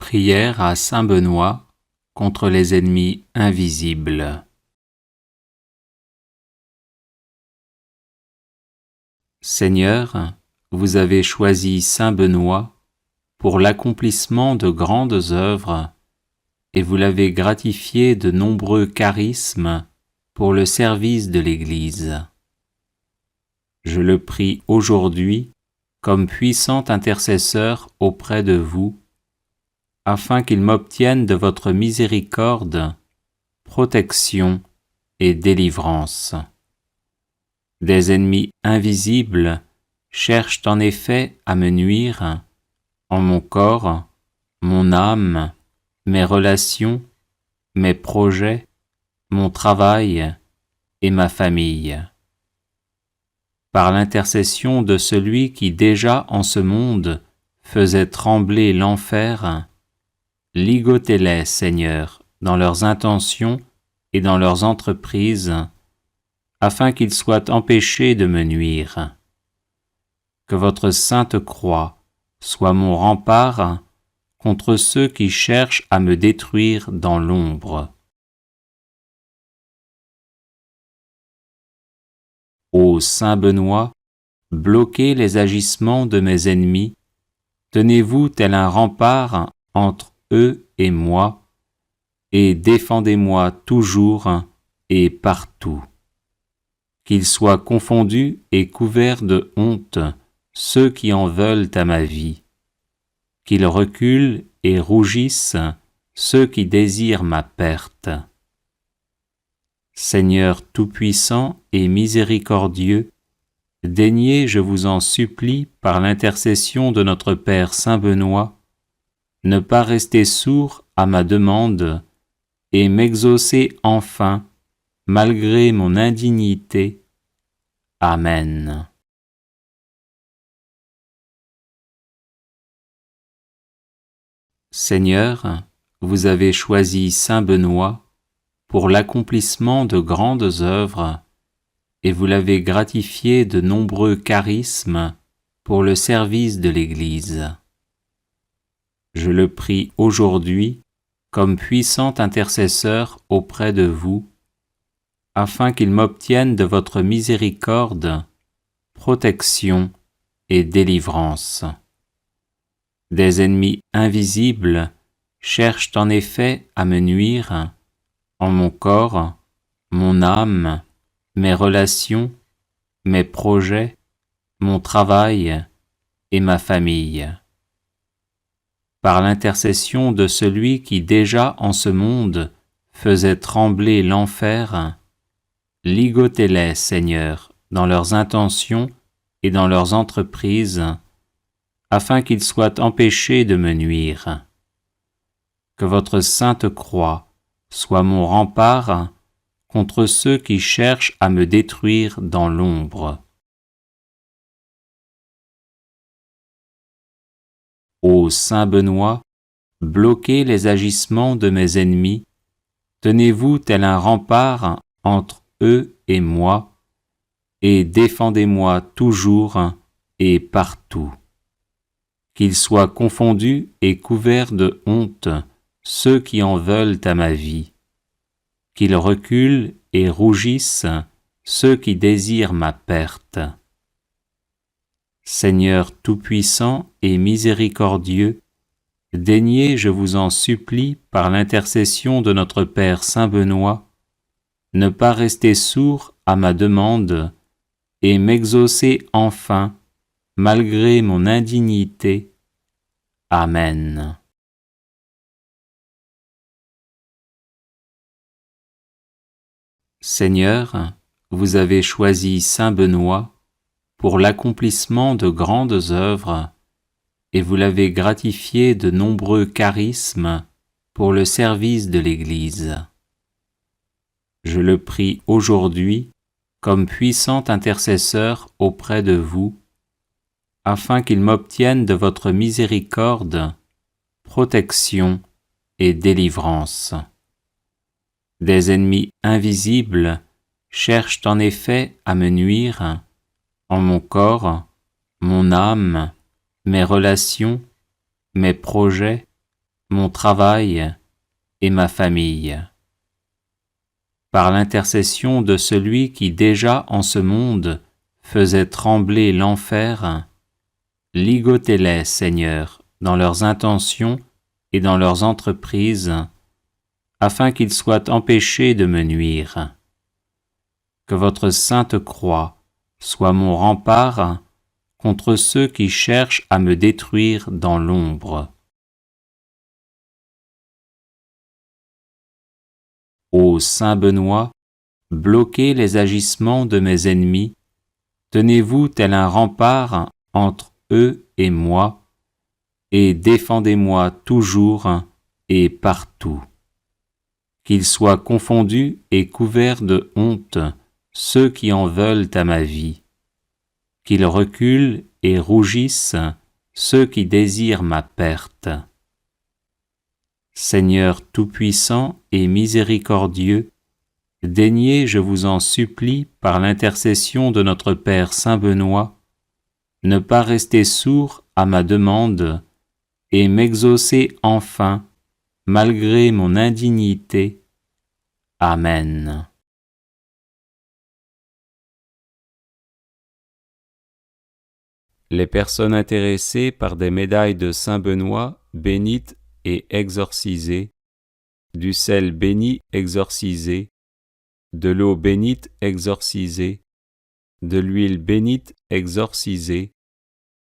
Prière à saint Benoît contre les ennemis invisibles. Seigneur, vous avez choisi saint Benoît pour l'accomplissement de grandes œuvres et vous l'avez gratifié de nombreux charismes pour le service de l'Église. Je le prie aujourd'hui comme puissant intercesseur auprès de vous, afin qu'il m'obtienne de votre miséricorde, protection et délivrance. Des ennemis invisibles cherchent en effet à me nuire en mon corps, mon âme, mes relations, mes projets, mon travail et ma famille. Par l'intercession de celui qui déjà en ce monde faisait trembler l'enfer, ligotez-les, Seigneur, dans leurs intentions et dans leurs entreprises, afin qu'ils soient empêchés de me nuire. Que votre sainte croix soit mon rempart contre ceux qui cherchent à me détruire dans l'ombre. Ô saint Benoît, bloquez les agissements de mes ennemis, tenez-vous tel un rempart entre eux et moi, et défendez-moi toujours et partout. Qu'ils soient confondus et couverts de honte ceux qui en veulent à ma vie, qu'ils reculent et rougissent ceux qui désirent ma perte. Seigneur tout-puissant et miséricordieux, daignez, je vous en supplie, par l'intercession de notre Père saint Benoît, ne pas rester sourd à ma demande et m'exaucer enfin, malgré mon indignité. Amen. Seigneur, vous avez choisi saint Benoît pour l'accomplissement de grandes œuvres et vous l'avez gratifié de nombreux charismes pour le service de l'Église. Je le prie aujourd'hui comme puissant intercesseur auprès de vous, afin qu'il m'obtienne de votre miséricorde, protection et délivrance. Des ennemis invisibles cherchent en effet à me nuire en mon corps, mon âme, mes relations, mes projets, mon travail et ma famille. Par l'intercession de celui qui déjà en ce monde faisait trembler l'enfer, ligotez-les, Seigneur, dans leurs intentions et dans leurs entreprises, afin qu'ils soient empêchés de me nuire. Que votre sainte croix soit mon rempart contre ceux qui cherchent à me détruire dans l'ombre. Ô saint Benoît, bloquez les agissements de mes ennemis, tenez-vous tel un rempart entre eux et moi, et défendez-moi toujours et partout. Qu'ils soient confondus et couverts de honte ceux qui en veulent à ma vie, qu'ils reculent et rougissent ceux qui désirent ma perte. Seigneur tout-puissant et miséricordieux, daignez, je vous en supplie, par l'intercession de notre Père saint Benoît, ne pas rester sourd à ma demande et m'exaucer enfin, malgré mon indignité. Amen. Seigneur, vous avez choisi saint Benoît pour l'accomplissement de grandes œuvres et vous l'avez gratifié de nombreux charismes pour le service de l'Église. Je le prie aujourd'hui comme puissant intercesseur auprès de vous, afin qu'il m'obtienne de votre miséricorde, protection et délivrance. Des ennemis invisibles cherchent en effet à me nuire en mon corps, mon âme, mes relations, mes projets, mon travail et ma famille. Par l'intercession de celui qui déjà en ce monde faisait trembler l'enfer, ligotez-les, Seigneur, dans leurs intentions et dans leurs entreprises, afin qu'ils soient empêchés de me nuire. Que votre sainte croix soit mon rempart contre ceux qui cherchent à me détruire dans l'ombre. Ô Saint Benoît, bloquez les agissements de mes ennemis, tenez-vous tel un rempart entre eux et moi, et défendez-moi toujours et partout. Qu'ils soient confondus et couverts de honte ceux qui en veulent à ma vie, qu'ils reculent et rougissent ceux qui désirent ma perte. Seigneur tout-puissant et miséricordieux, daignez, je vous en supplie, par l'intercession de notre Père Saint Benoît, ne pas rester sourd à ma demande et m'exaucer enfin, malgré mon indignité. Amen. Les personnes intéressées par des médailles de Saint Benoît bénites et exorcisées, du sel béni exorcisé, de l'eau bénite exorcisée, de l'huile bénite exorcisée,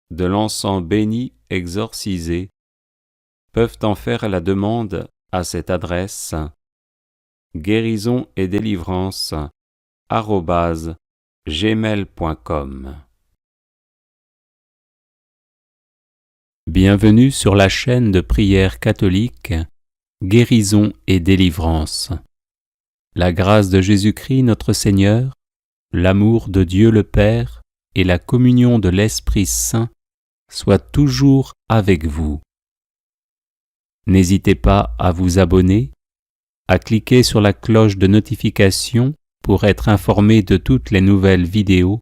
de l'encens béni exorcisé, peuvent en faire la demande à cette adresse guérison et délivrance @gmail.com. Bienvenue sur la chaîne de prière catholique Guérison et délivrance. La grâce de Jésus-Christ notre Seigneur, l'amour de Dieu le Père et la communion de l'Esprit Saint soient toujours avec vous. N'hésitez pas à vous abonner, à cliquer sur la cloche de notification pour être informé de toutes les nouvelles vidéos,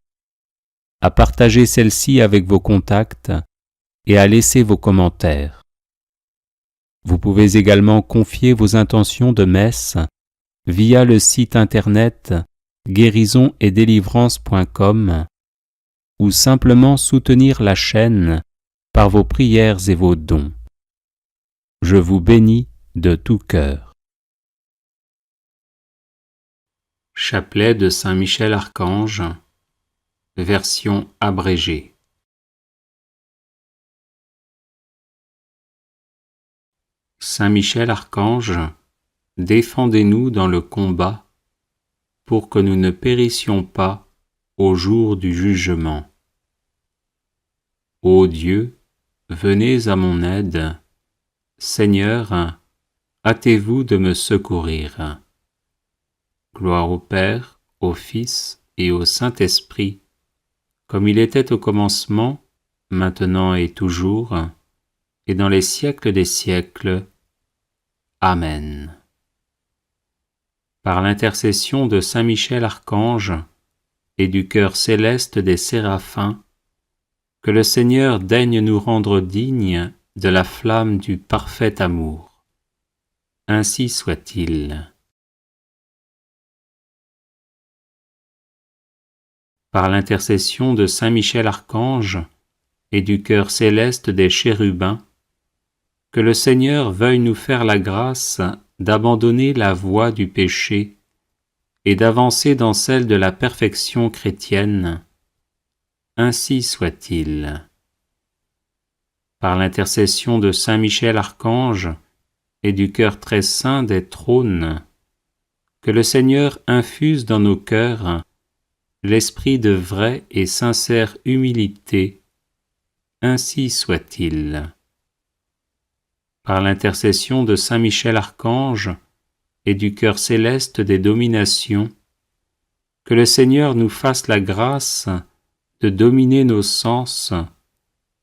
à partager celle-ci avec vos contacts et à laisser vos commentaires. Vous pouvez également confier vos intentions de messe via le site internet guérisonetdélivrance.com ou simplement soutenir la chaîne par vos prières et vos dons. Je vous bénis de tout cœur. Chapelet de Saint Michel Archange, version abrégée. Saint Michel Archange, défendez-nous dans le combat, pour que nous ne périssions pas au jour du jugement. Ô Dieu, venez à mon aide. Seigneur, hâtez-vous de me secourir. Gloire au Père, au Fils et au Saint-Esprit, comme il était au commencement, maintenant et toujours, et dans les siècles des siècles. Amen. Par l'intercession de Saint Michel Archange et du cœur céleste des séraphins, que le Seigneur daigne nous rendre dignes de la flamme du parfait amour. Ainsi soit-il. Par l'intercession de Saint Michel Archange et du cœur céleste des chérubins, que le Seigneur veuille nous faire la grâce d'abandonner la voie du péché et d'avancer dans celle de la perfection chrétienne. Ainsi soit-il. Par l'intercession de Saint Michel Archange et du cœur très saint des trônes, que le Seigneur infuse dans nos cœurs l'esprit de vraie et sincère humilité. Ainsi soit-il. Par l'intercession de Saint Michel Archange et du cœur céleste des dominations, que le Seigneur nous fasse la grâce de dominer nos sens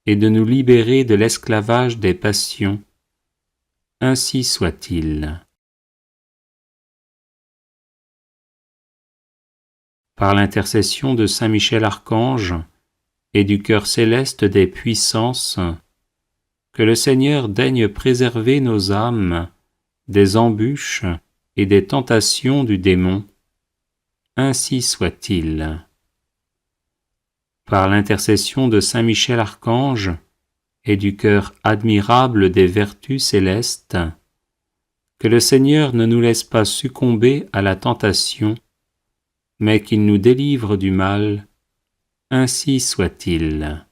et de nous libérer de l'esclavage des passions. Ainsi soit-il. Par l'intercession de Saint Michel Archange et du cœur céleste des puissances, que le Seigneur daigne préserver nos âmes des embûches et des tentations du démon. Ainsi soit-il. Par l'intercession de Saint Michel Archange et du cœur admirable des vertus célestes, que le Seigneur ne nous laisse pas succomber à la tentation, mais qu'il nous délivre du mal. Ainsi soit-il.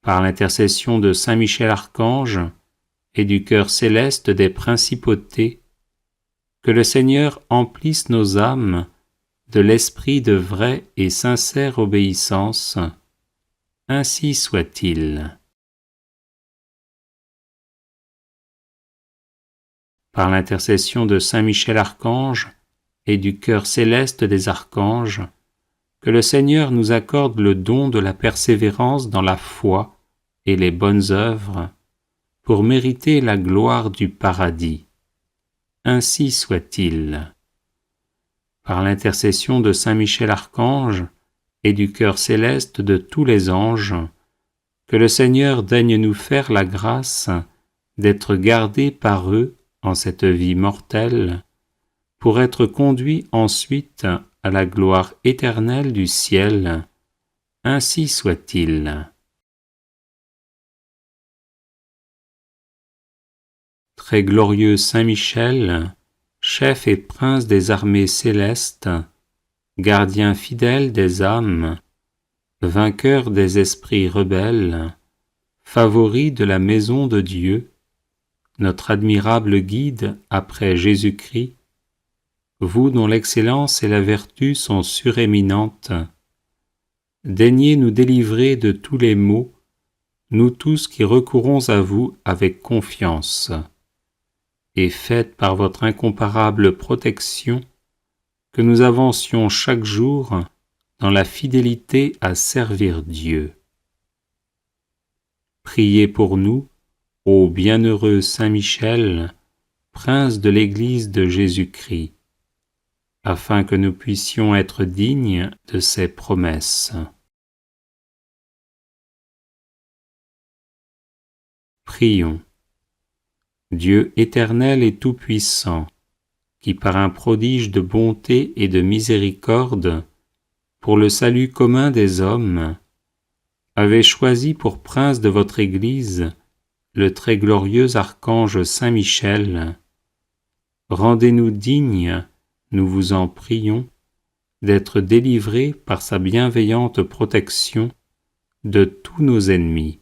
Par l'intercession de Saint Michel Archange et du cœur céleste des principautés, que le Seigneur emplisse nos âmes de l'esprit de vraie et sincère obéissance. Ainsi soit-il. Par l'intercession de Saint Michel Archange et du cœur céleste des archanges, que le Seigneur nous accorde le don de la persévérance dans la foi et les bonnes œuvres, pour mériter la gloire du paradis. Ainsi soit-il. Par l'intercession de Saint Michel Archange et du cœur céleste de tous les anges, que le Seigneur daigne nous faire la grâce d'être gardés par eux en cette vie mortelle, pour être conduits ensuite à la gloire éternelle du ciel. Ainsi soit-il. Très glorieux Saint Michel, chef et prince des armées célestes, gardien fidèle des âmes, vainqueur des esprits rebelles, favori de la maison de Dieu, notre admirable guide après Jésus-Christ, vous dont l'excellence et la vertu sont suréminentes, daignez nous délivrer de tous les maux, nous tous qui recourons à vous avec confiance, et faites par votre incomparable protection que nous avancions chaque jour dans la fidélité à servir Dieu. Priez pour nous, ô bienheureux Saint Michel, prince de l'Église de Jésus-Christ, afin que nous puissions être dignes de ses promesses. Prions. Dieu éternel et tout-puissant, qui par un prodige de bonté et de miséricorde, pour le salut commun des hommes, avez choisi pour prince de votre Église le très glorieux archange Saint Michel, rendez-nous dignes, nous vous en prions, d'être délivrés par sa bienveillante protection de tous nos ennemis,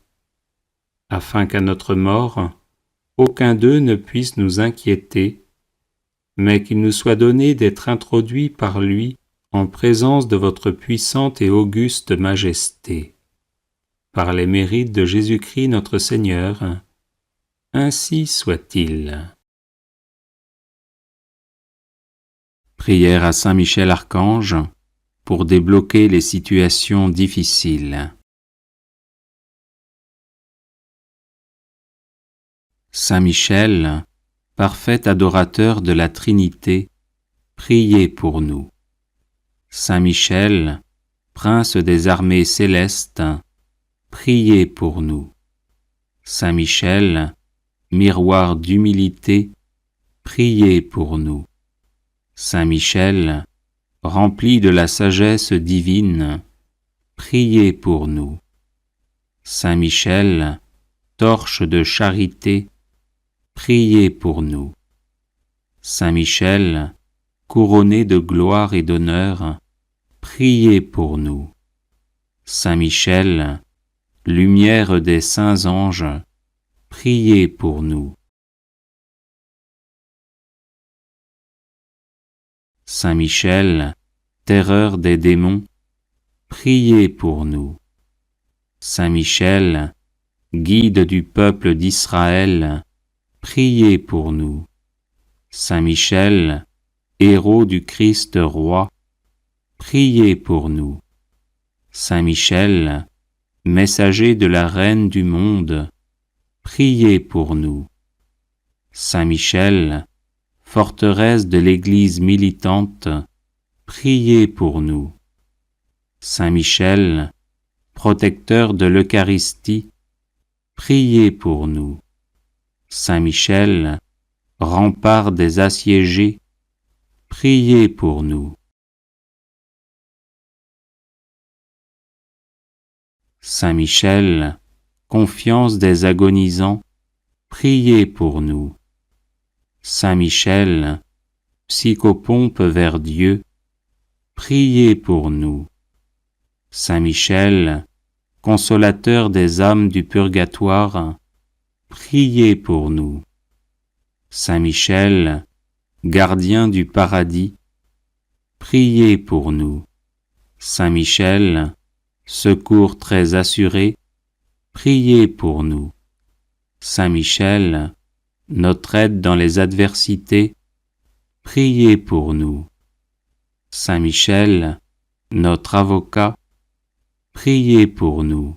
afin qu'à notre mort, aucun d'eux ne puisse nous inquiéter, mais qu'il nous soit donné d'être introduits par lui en présence de votre puissante et auguste majesté. Par les mérites de Jésus-Christ notre Seigneur, ainsi soit-il. Prière à Saint Michel Archange pour débloquer les situations difficiles. Saint Michel, parfait adorateur de la Trinité, priez pour nous. Saint Michel, prince des armées célestes, priez pour nous. Saint Michel, miroir d'humilité, priez pour nous. Saint Michel, rempli de la sagesse divine, priez pour nous. Saint Michel, torche de charité, priez pour nous. Saint Michel, couronné de gloire et d'honneur, priez pour nous. Saint Michel, lumière des saints anges, priez pour nous. Saint Michel, terreur des démons, priez pour nous. Saint Michel, guide du peuple d'Israël, priez pour nous. Saint Michel, héros du Christ roi, priez pour nous. Saint Michel, messager de la Reine du monde, priez pour nous. Saint Michel, forteresse de l'Église militante, priez pour nous. Saint Michel, protecteur de l'Eucharistie, priez pour nous. Saint Michel, rempart des assiégés, priez pour nous. Saint Michel, confiance des agonisants, priez pour nous. Saint Michel, psychopompe vers Dieu, priez pour nous. Saint Michel, consolateur des âmes du purgatoire, priez pour nous. Saint Michel, gardien du paradis, priez pour nous. Saint Michel, secours très assuré, priez pour nous. Saint Michel, notre aide dans les adversités, priez pour nous. Saint Michel, notre avocat, priez pour nous.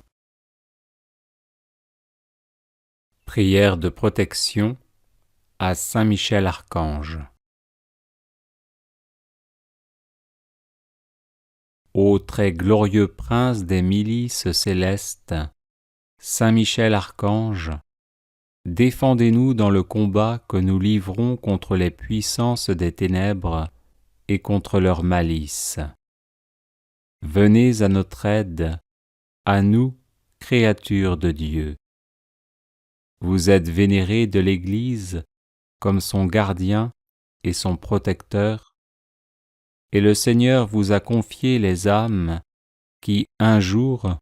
Prière de protection à Saint Michel Archange. Ô très glorieux prince des milices célestes, Saint Michel Archange, défendez-nous dans le combat que nous livrons contre les puissances des ténèbres et contre leur malice. Venez à notre aide, à nous, créatures de Dieu. Vous êtes vénérés de l'Église comme son gardien et son protecteur, et le Seigneur vous a confié les âmes qui, un jour,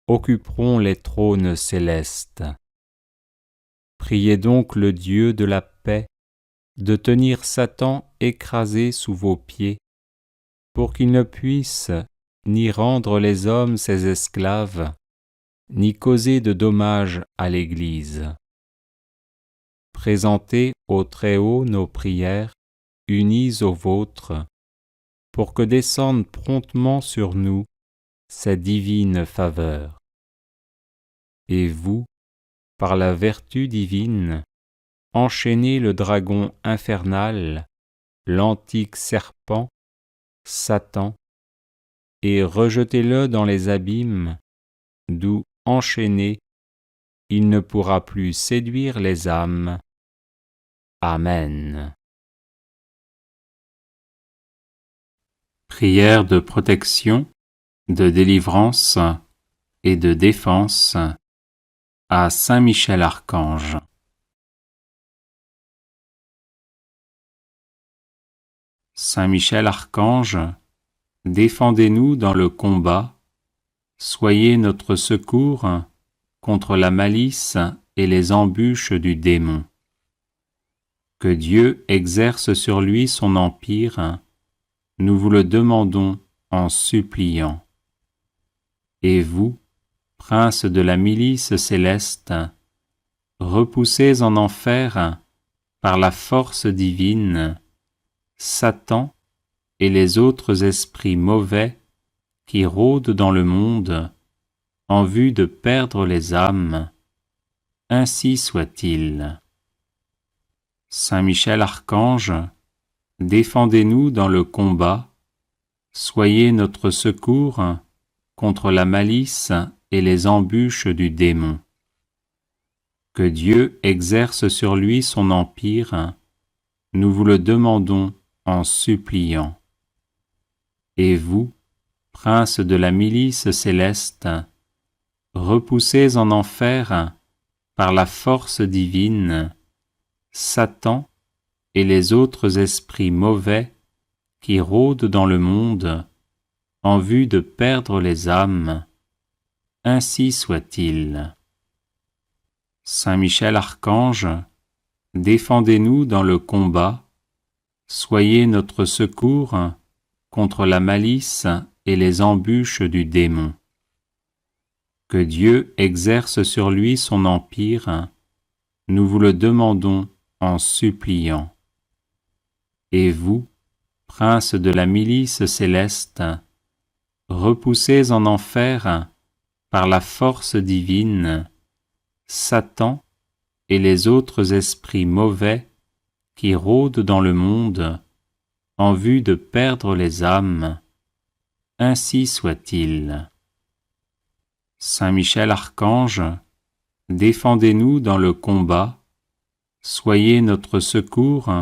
occuperont les trônes célestes. Priez donc le Dieu de la paix de tenir Satan écrasé sous vos pieds, pour qu'il ne puisse ni rendre les hommes ses esclaves, ni causer de dommages à l'Église. Présentez au Très-Haut nos prières, unies aux vôtres, pour que descendent promptement sur nous ses divines faveurs. Et vous, par la vertu divine, enchaînez le dragon infernal, l'antique serpent, Satan, et rejetez-le dans les abîmes, d'où, enchaîné, il ne pourra plus séduire les âmes. Amen. Prière de protection, de délivrance et de défense à Saint Michel Archange. Saint Michel Archange, défendez-nous dans le combat, soyez notre secours contre la malice et les embûches du démon. Que Dieu exerce sur lui son empire, nous vous le demandons en suppliant. Et vous, princes de la milice céleste, repoussez en enfer, par la force divine, Satan et les autres esprits mauvais qui rôdent dans le monde en vue de perdre les âmes. Ainsi soit-il. Saint Michel Archange, défendez-nous dans le combat, soyez notre secours contre la malice et les embûches du démon. Que Dieu exerce sur lui son empire, nous vous le demandons en suppliant. Et vous, princes de la milice céleste, repoussez en enfer, par la force divine, Satan et les autres esprits mauvais qui rôdent dans le monde en vue de perdre les âmes. Ainsi soit-il. Saint Michel Archange, défendez-nous dans le combat, soyez notre secours contre la malice et les embûches du démon. Que Dieu exerce sur lui son empire, nous vous le demandons en suppliant. Et vous, princes de la milice céleste, repoussez en enfer, par la force divine, Satan et les autres esprits mauvais qui rôdent dans le monde en vue de perdre les âmes. Ainsi soit-il. Saint Michel Archange, défendez-nous dans le combat, soyez notre secours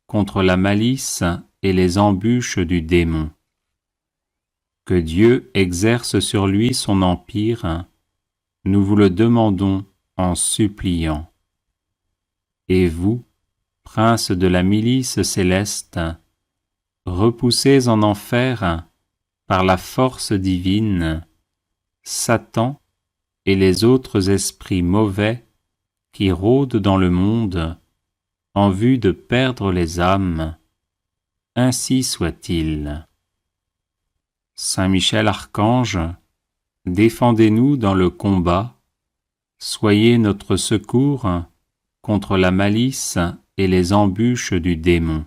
contre la malice et les embûches du démon. Que Dieu exerce sur lui son empire, nous vous le demandons en suppliant. Et vous, princes de la milice céleste, repoussez en enfer, par la force divine, Satan et les autres esprits mauvais qui rôdent dans le monde en vue de perdre les âmes. Ainsi soit-il. Saint Michel Archange, défendez-nous dans le combat, soyez notre secours contre la malice et les embûches du démon.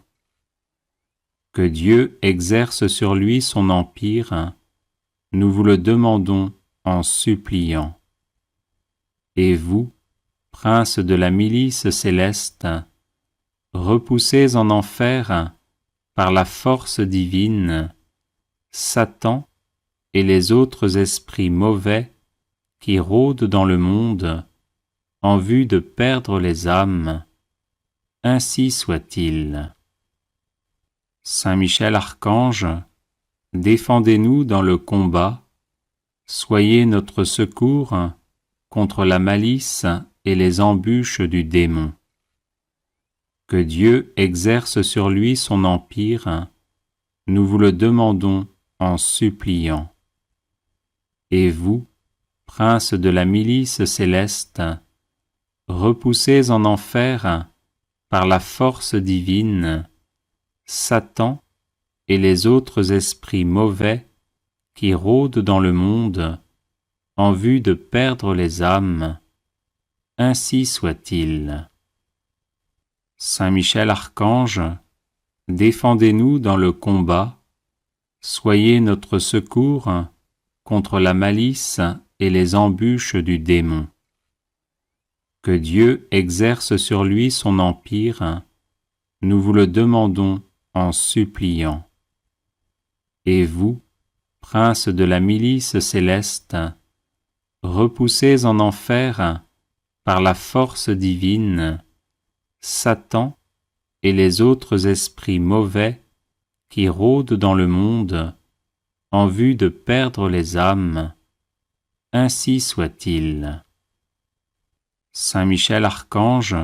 Que Dieu exerce sur lui son empire, nous vous le demandons en suppliant. Et vous, princes de la milice céleste, repoussez en enfer, par la force divine, Satan et les autres esprits mauvais qui rôdent dans le monde en vue de perdre les âmes. Ainsi soit-il. Saint Michel Archange, défendez-nous dans le combat, soyez notre secours contre la malice et les embûches du démon. Que Dieu exerce sur lui son empire, nous vous le demandons en suppliant. Et vous, princes de la milice céleste, repoussez en enfer, par la force divine, Satan et les autres esprits mauvais qui rôdent dans le monde en vue de perdre les âmes. Ainsi soit-il. Saint Michel Archange, défendez-nous dans le combat, soyez notre secours contre la malice et les embûches du démon. Que Dieu exerce sur lui son empire, nous vous le demandons en suppliant. Et vous, princes de la milice céleste, repoussez en enfer, par la force divine, Satan et les autres esprits mauvais qui rôdent dans le monde en vue de perdre les âmes. Ainsi soit-il. Saint Michel Archange,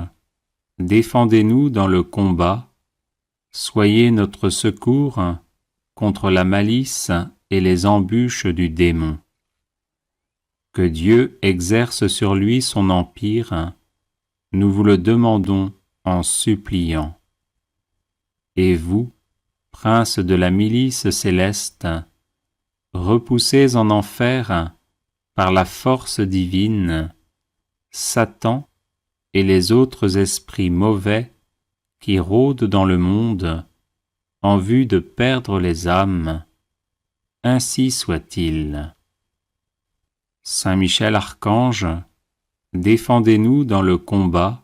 défendez-nous dans le combat, soyez notre secours contre la malice et les embûches du démon. Que Dieu exerce sur lui son empire, nous vous le demandons en suppliant. Et vous, princes de la milice céleste, repoussez en enfer, par la force divine, Satan et les autres esprits mauvais qui rôdent dans le monde en vue de perdre les âmes. Ainsi soit-il. Saint Michel Archange, défendez-nous dans le combat,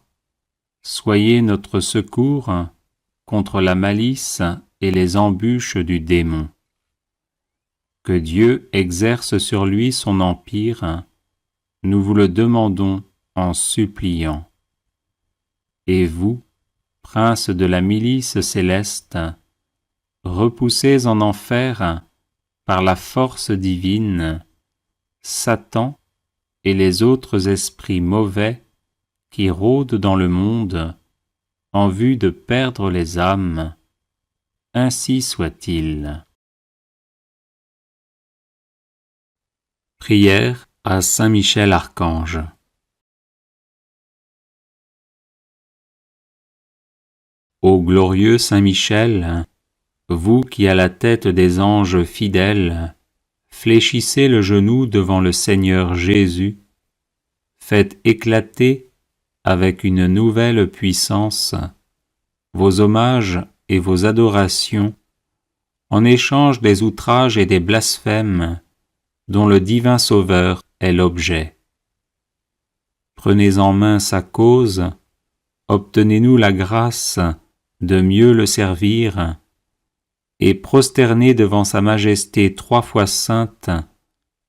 soyez notre secours contre la malice et les embûches du démon. Que Dieu exerce sur lui son empire, nous vous le demandons en suppliant. Et vous, princes de la milice céleste, repoussez en enfer, par la force divine, Satan et les autres esprits mauvais qui rôdent dans le monde en vue de perdre les âmes. Ainsi soit-il. Prière à Saint Michel Archange. Ô glorieux Saint Michel, vous qui à la tête des anges fidèles fléchissez le genou devant le Seigneur Jésus, faites éclater avec une nouvelle puissance vos hommages et vos adorations en échange des outrages et des blasphèmes dont le divin Sauveur est l'objet. Prenez en main sa cause, obtenez-nous la grâce de mieux le servir, et prosternez devant sa majesté 3 fois sainte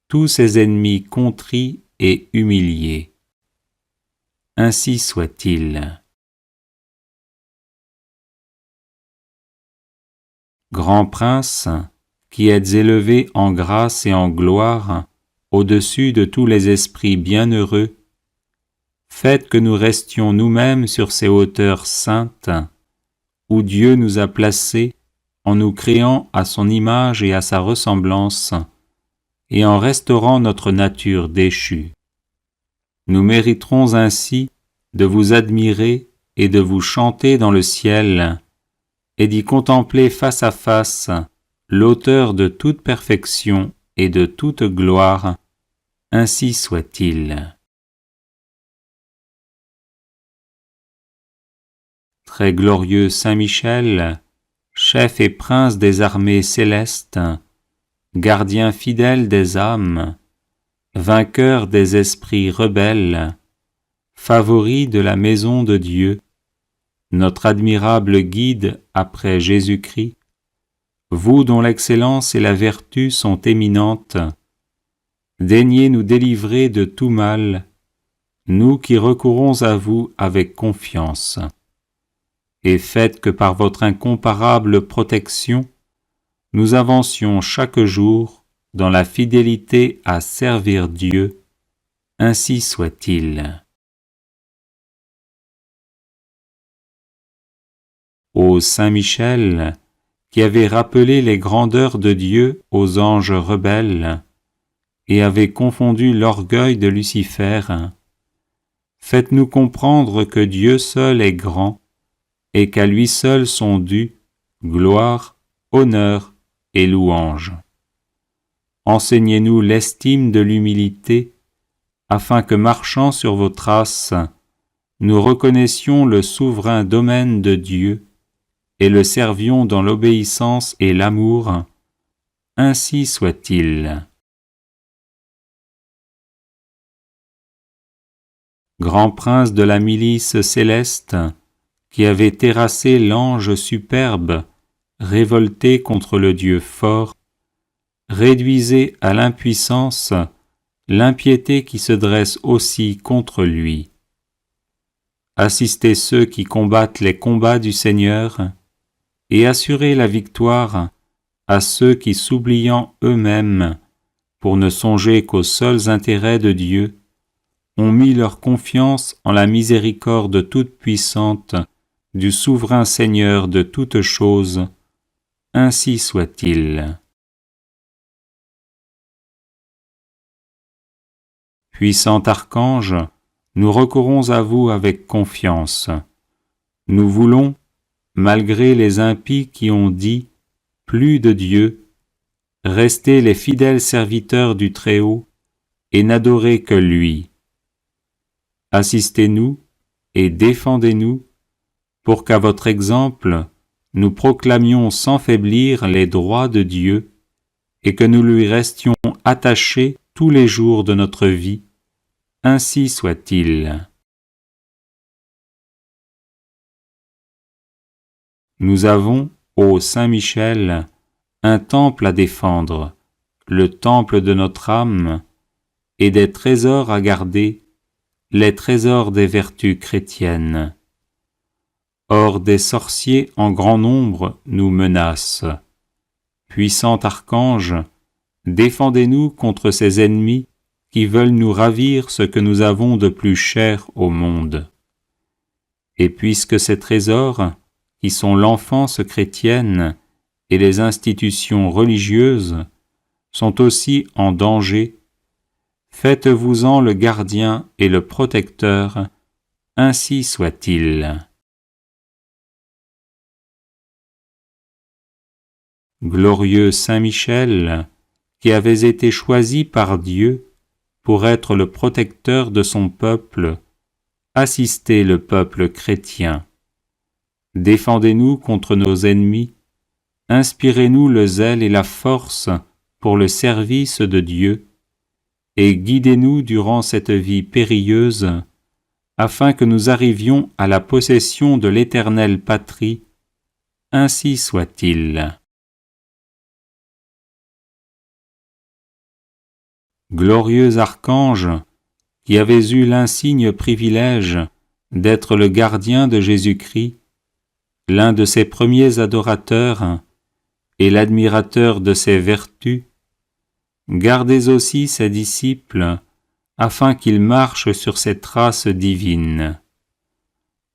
tous ses ennemis contrits et humiliés. ainsi soit-il. Grand prince, qui êtes élevé en grâce et en gloire, au-dessus de tous les esprits bienheureux, faites que nous restions nous-mêmes sur ces hauteurs saintes, où Dieu nous a placés en nous créant à son image et à sa ressemblance, et en restaurant notre nature déchue. Nous mériterons ainsi de vous admirer et de vous chanter dans le ciel, et d'y contempler face à face l'auteur de toute perfection et de toute gloire, ainsi soit-il. Très glorieux Saint Michel, chef et prince des armées célestes, gardien fidèle des âmes, vainqueur des esprits rebelles, favori de la maison de Dieu, notre admirable guide après Jésus-Christ, vous dont l'excellence et la vertu sont éminentes, daignez nous délivrer de tout mal, nous qui recourons à vous avec confiance, et faites que par votre incomparable protection, nous avancions chaque jour dans la fidélité à servir Dieu, ainsi soit-il. Ô Saint Michel, qui avez rappelé les grandeurs de Dieu aux anges rebelles, et avez confondu l'orgueil de Lucifer, faites-nous comprendre que Dieu seul est grand, et qu'à lui seul sont dus gloire, honneur et louange. Enseignez-nous l'estime de l'humilité, afin que marchant sur vos traces, nous reconnaissions le souverain domaine de Dieu et le servions dans l'obéissance et l'amour, ainsi soit-il. Grand prince de la milice céleste, qui avait terrassé l'ange superbe, révolté contre le Dieu fort, réduisez à l'impuissance l'impiété qui se dresse aussi contre lui. Assistez ceux qui combattent les combats du Seigneur, et assurez la victoire à ceux qui, s'oubliant eux-mêmes, pour ne songer qu'aux seuls intérêts de Dieu, ont mis leur confiance en la miséricorde toute-puissante du souverain Seigneur de toutes choses, ainsi soit-il. Puissant archange, nous recourons à vous avec confiance. Nous voulons, malgré les impies qui ont dit « plus de Dieu », rester les fidèles serviteurs du Très-Haut et n'adorer que lui. Assistez-nous et défendez-nous pour qu'à votre exemple, nous proclamions sans faiblir les droits de Dieu et que nous lui restions attachés tous les jours de notre vie, ainsi soit-il. Nous avons, ô Saint Michel, un temple à défendre, le temple de notre âme, et des trésors à garder, les trésors des vertus chrétiennes. Or des sorciers en grand nombre nous menacent. Puissant archange, défendez-nous contre ces ennemis qui veulent nous ravir ce que nous avons de plus cher au monde. Et puisque ces trésors, qui sont l'enfance chrétienne et les institutions religieuses, sont aussi en danger, faites-vous-en le gardien et le protecteur, ainsi soit-il. Glorieux Saint Michel, qui avez été choisi par Dieu pour être le protecteur de son peuple, assistez le peuple chrétien. Défendez-nous contre nos ennemis, inspirez-nous le zèle et la force pour le service de Dieu, et guidez-nous durant cette vie périlleuse, afin que nous arrivions à la possession de l'éternelle patrie, ainsi soit-il. Glorieux archange, qui avez eu l'insigne privilège d'être le gardien de Jésus-Christ, l'un de ses premiers adorateurs et l'admirateur de ses vertus, gardez aussi ses disciples afin qu'ils marchent sur ses traces divines.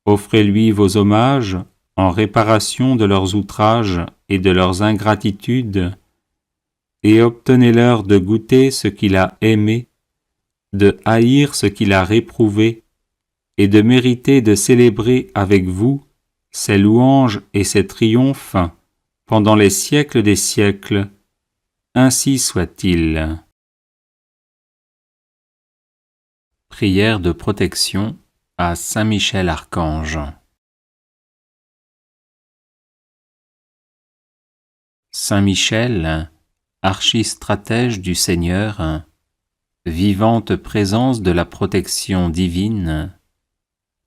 Offrez-lui vos hommages en réparation de leurs outrages et de leurs ingratitudes, et obtenez-leur de goûter ce qu'il a aimé, de haïr ce qu'il a réprouvé, et de mériter de célébrer avec vous ses louanges et ses triomphes pendant les siècles des siècles. Ainsi soit-il. Prière de protection à Saint Michel Archange. Saint Michel, archistratège du Seigneur, vivante présence de la protection divine,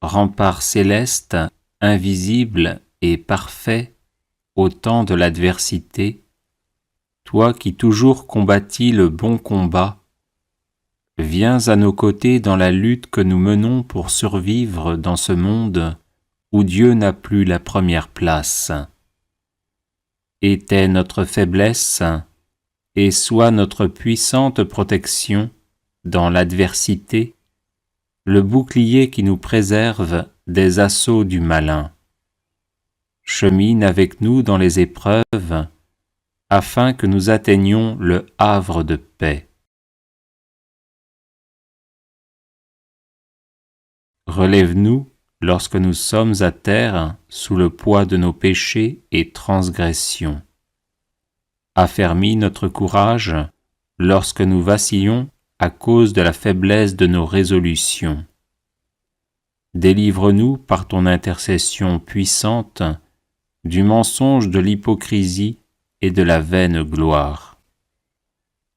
rempart céleste, invisible et parfait au temps de l'adversité, toi qui toujours combattis le bon combat, viens à nos côtés dans la lutte que nous menons pour survivre dans ce monde où Dieu n'a plus la première place. Était notre faiblesse et sois notre puissante protection dans l'adversité, le bouclier qui nous préserve des assauts du malin. Chemine avec nous dans les épreuves, afin que nous atteignions le havre de paix. Relève-nous lorsque nous sommes à terre sous le poids de nos péchés et transgressions. Affermis notre courage lorsque nous vacillons à cause de la faiblesse de nos résolutions. Délivre-nous par ton intercession puissante du mensonge de l'hypocrisie et de la vaine gloire.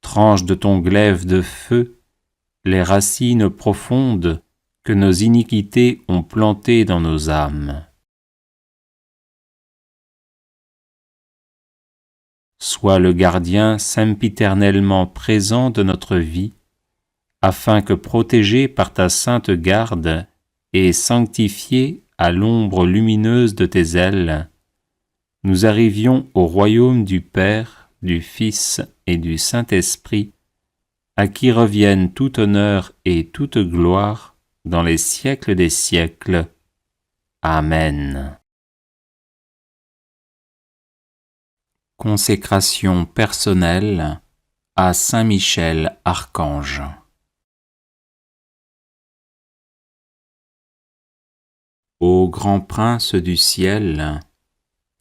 Tranche de ton glaive de feu les racines profondes que nos iniquités ont plantées dans nos âmes. Sois le gardien sempiternellement présent de notre vie, afin que, protégés par ta sainte garde et sanctifiés à l'ombre lumineuse de tes ailes, nous arrivions au royaume du Père, du Fils et du Saint-Esprit, à qui reviennent tout honneur et toute gloire dans les siècles des siècles. Amen. Consécration personnelle à Saint Michel Archange. Ô grand prince du ciel,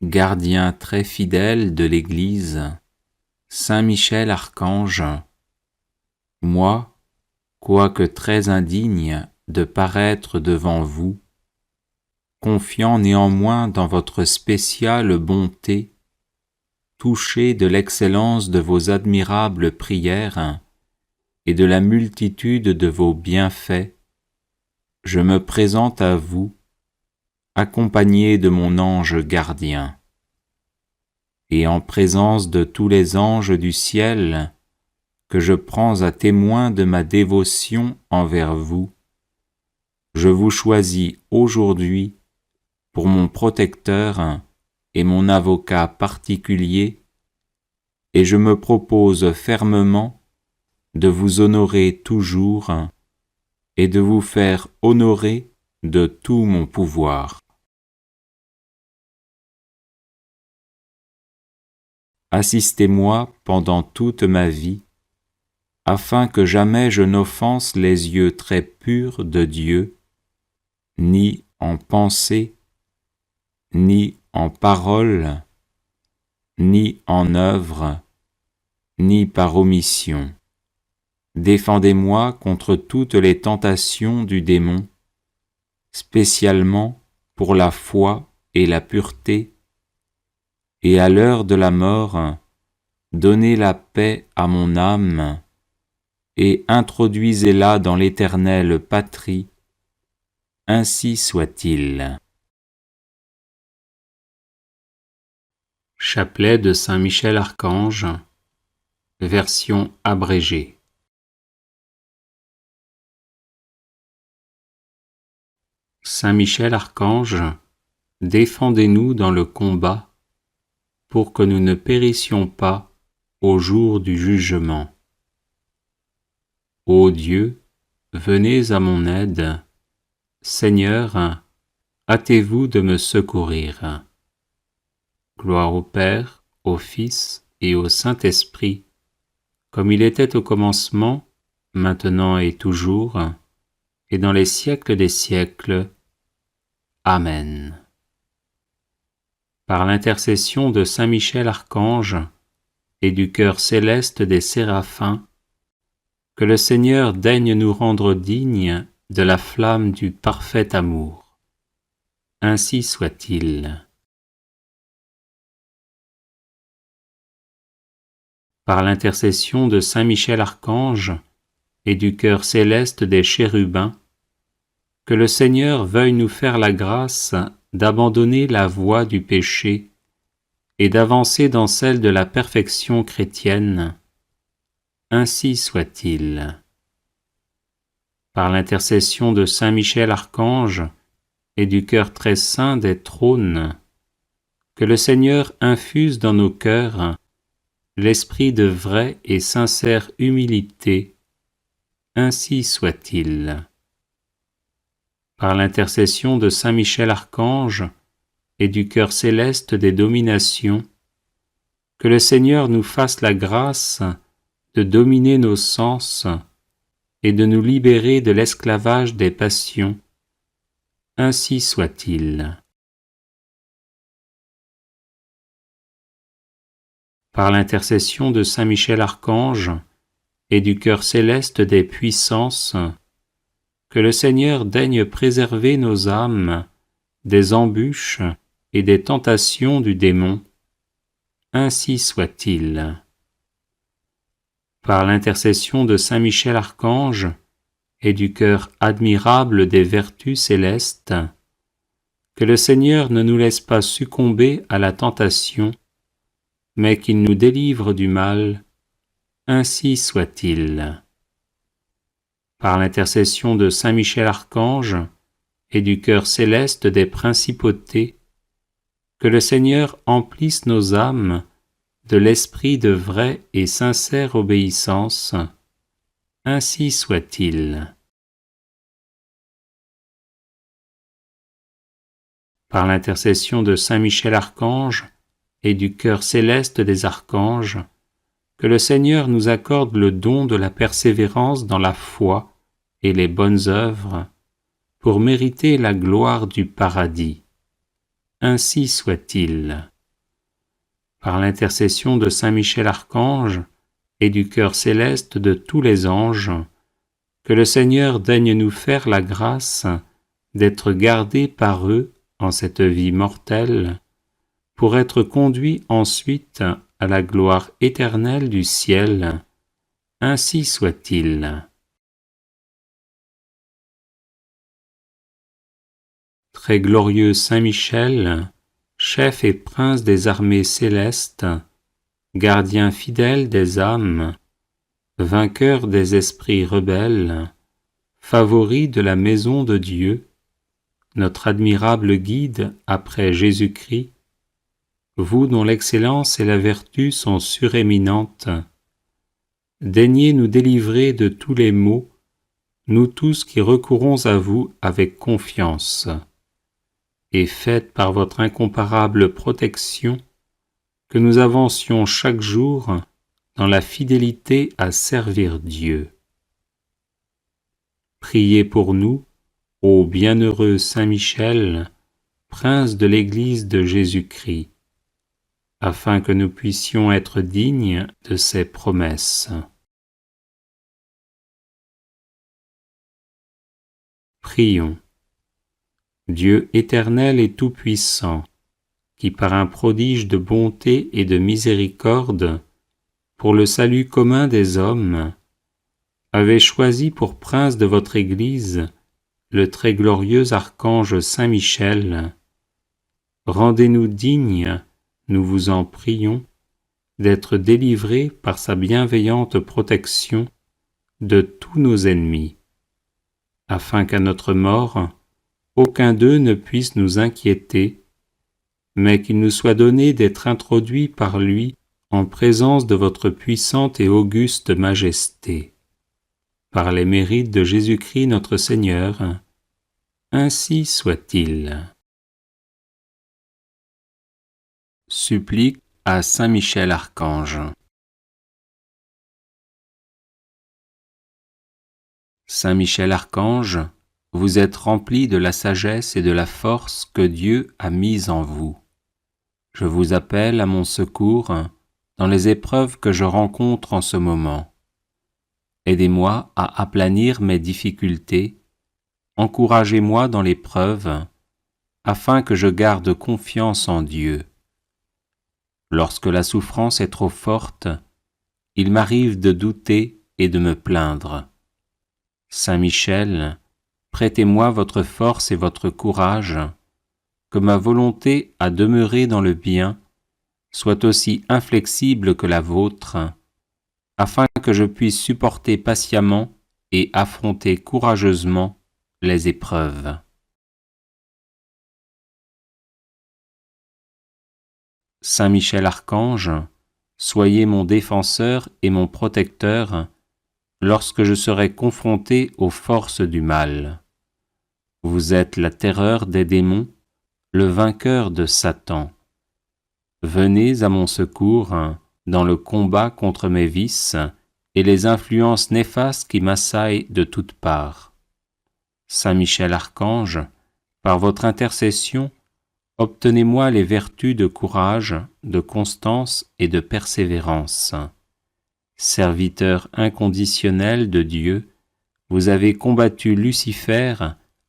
gardien très fidèle de l'Église, Saint Michel Archange, moi, quoique très indigne de paraître devant vous, confiant néanmoins dans votre spéciale bonté, touché de l'excellence de vos admirables prières et de la multitude de vos bienfaits, je me présente à vous, accompagné de mon ange gardien. Et en présence de tous les anges du ciel, que je prends à témoin de ma dévotion envers vous, je vous choisis aujourd'hui pour mon protecteur et mon avocat particulier, et je me propose fermement de vous honorer toujours et de vous faire honorer de tout mon pouvoir. Assistez-moi pendant toute ma vie, afin que jamais je n'offense les yeux très purs de Dieu, ni en pensée, ni en parole, ni en œuvre, ni par omission. Défendez-moi contre toutes les tentations du démon, spécialement pour la foi et la pureté, et à l'heure de la mort, donnez la paix à mon âme, et introduisez-la dans l'éternelle patrie. Ainsi soit-il. Chapelet de Saint Michel Archange, version abrégée. Saint Michel Archange, défendez-nous dans le combat, pour que nous ne périssions pas au jour du jugement. Ô Dieu, venez à mon aide. Seigneur, hâtez-vous de me secourir. Gloire au Père, au Fils et au Saint-Esprit, comme il était au commencement, maintenant et toujours, et dans les siècles des siècles. Amen. Par l'intercession de Saint Michel Archange et du cœur céleste des séraphins, que le Seigneur daigne nous rendre dignes de la flamme du parfait amour. Ainsi soit-il. Par l'intercession de Saint Michel Archange et du cœur céleste des chérubins, que le Seigneur veuille nous faire la grâce d'abandonner la voie du péché et d'avancer dans celle de la perfection chrétienne. Ainsi soit-il. Par l'intercession de Saint Michel Archange et du cœur très saint des trônes, que le Seigneur infuse dans nos cœurs l'esprit de vraie et sincère humilité. Ainsi soit-il. Par l'intercession de Saint Michel Archange et du cœur céleste des dominations, que le Seigneur nous fasse la grâce de dominer nos sens et de nous libérer de l'esclavage des passions. Ainsi soit-il. Par l'intercession de Saint Michel Archange et du cœur céleste des puissances, que le Seigneur daigne préserver nos âmes des embûches et des tentations du démon. Ainsi soit-il. Par l'intercession de Saint Michel Archange et du cœur admirable des vertus célestes, que le Seigneur ne nous laisse pas succomber à la tentation, mais qu'il nous délivre du mal. Ainsi soit-il. Par l'intercession de Saint Michel Archange et du cœur céleste des principautés, que le Seigneur emplisse nos âmes de l'esprit de vraie et sincère obéissance. Ainsi soit-il. Par l'intercession de Saint Michel Archange et du cœur céleste des archanges, que le Seigneur nous accorde le don de la persévérance dans la foi et les bonnes œuvres, pour mériter la gloire du paradis. Ainsi soit-il. Par l'intercession de Saint Michel Archange et du cœur céleste de tous les anges, que le Seigneur daigne nous faire la grâce d'être gardés par eux en cette vie mortelle, pour être conduits ensuite à la gloire éternelle du ciel. Ainsi soit-il. Très glorieux Saint Michel, chef et prince des armées célestes, gardien fidèle des âmes, vainqueur des esprits rebelles, favori de la maison de Dieu, notre admirable guide après Jésus-Christ, vous dont l'excellence et la vertu sont suréminentes, daignez nous délivrer de tous les maux, nous tous qui recourons à vous avec confiance, et faites par votre incomparable protection que nous avancions chaque jour dans la fidélité à servir Dieu. Priez pour nous, ô bienheureux Saint Michel, prince de l'Église de Jésus-Christ, afin que nous puissions être dignes de ses promesses. Prions. Dieu éternel et tout-puissant, qui par un prodige de bonté et de miséricorde, pour le salut commun des hommes, avez choisi pour prince de votre Église le très glorieux archange Saint Michel, rendez-nous dignes, nous vous en prions, d'être délivrés par sa bienveillante protection de tous nos ennemis, afin qu'à notre mort, aucun d'eux ne puisse nous inquiéter, mais qu'il nous soit donné d'être introduits par lui en présence de votre puissante et auguste majesté. Par les mérites de Jésus-Christ notre Seigneur, ainsi soit-il. Supplique à Saint Michel Archange. Saint Michel Archange, vous êtes rempli de la sagesse et de la force que Dieu a mise en vous. Je vous appelle à mon secours dans les épreuves que je rencontre en ce moment. Aidez-moi à aplanir mes difficultés, encouragez-moi dans l'épreuve, afin que je garde confiance en Dieu. Lorsque la souffrance est trop forte, il m'arrive de douter et de me plaindre. Saint Michel, prêtez-moi votre force et votre courage, que ma volonté à demeurer dans le bien soit aussi inflexible que la vôtre, afin que je puisse supporter patiemment et affronter courageusement les épreuves. Saint Michel Archange, soyez mon défenseur et mon protecteur lorsque je serai confronté aux forces du mal. Vous êtes la terreur des démons, le vainqueur de Satan. Venez à mon secours dans le combat contre mes vices et les influences néfastes qui m'assaillent de toutes parts. Saint Michel Archange, par votre intercession, obtenez-moi les vertus de courage, de constance et de persévérance. Serviteur inconditionnel de Dieu, vous avez combattu Lucifer,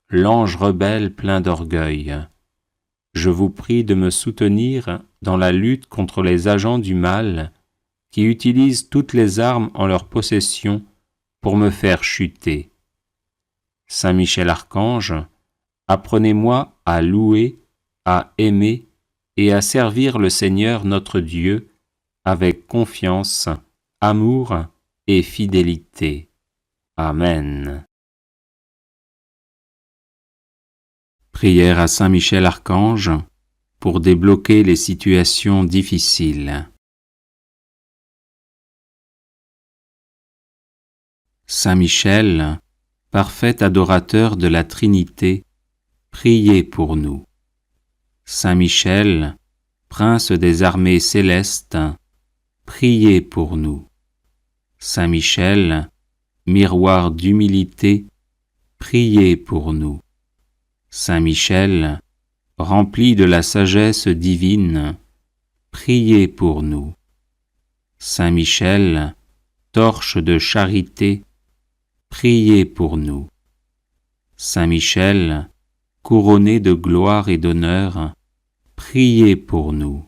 l'ange rebelle plein d'orgueil. Je vous prie de me soutenir dans la lutte contre les agents du mal qui utilisent toutes les armes en leur possession pour me faire chuter. Saint Michel Archange, apprenez-moi à louer, à aimer et à servir le Seigneur notre Dieu avec confiance, amour et fidélité. Amen. Prière à Saint Michel Archange pour débloquer les situations difficiles. Saint Michel, parfait adorateur de la Trinité, priez pour nous. Saint Michel, prince des armées célestes, priez pour nous. Saint Michel, miroir d'humilité, priez pour nous. Saint Michel, rempli de la sagesse divine, priez pour nous. Saint Michel, torche de charité, priez pour nous. Saint Michel, couronné de gloire et d'honneur, priez pour nous.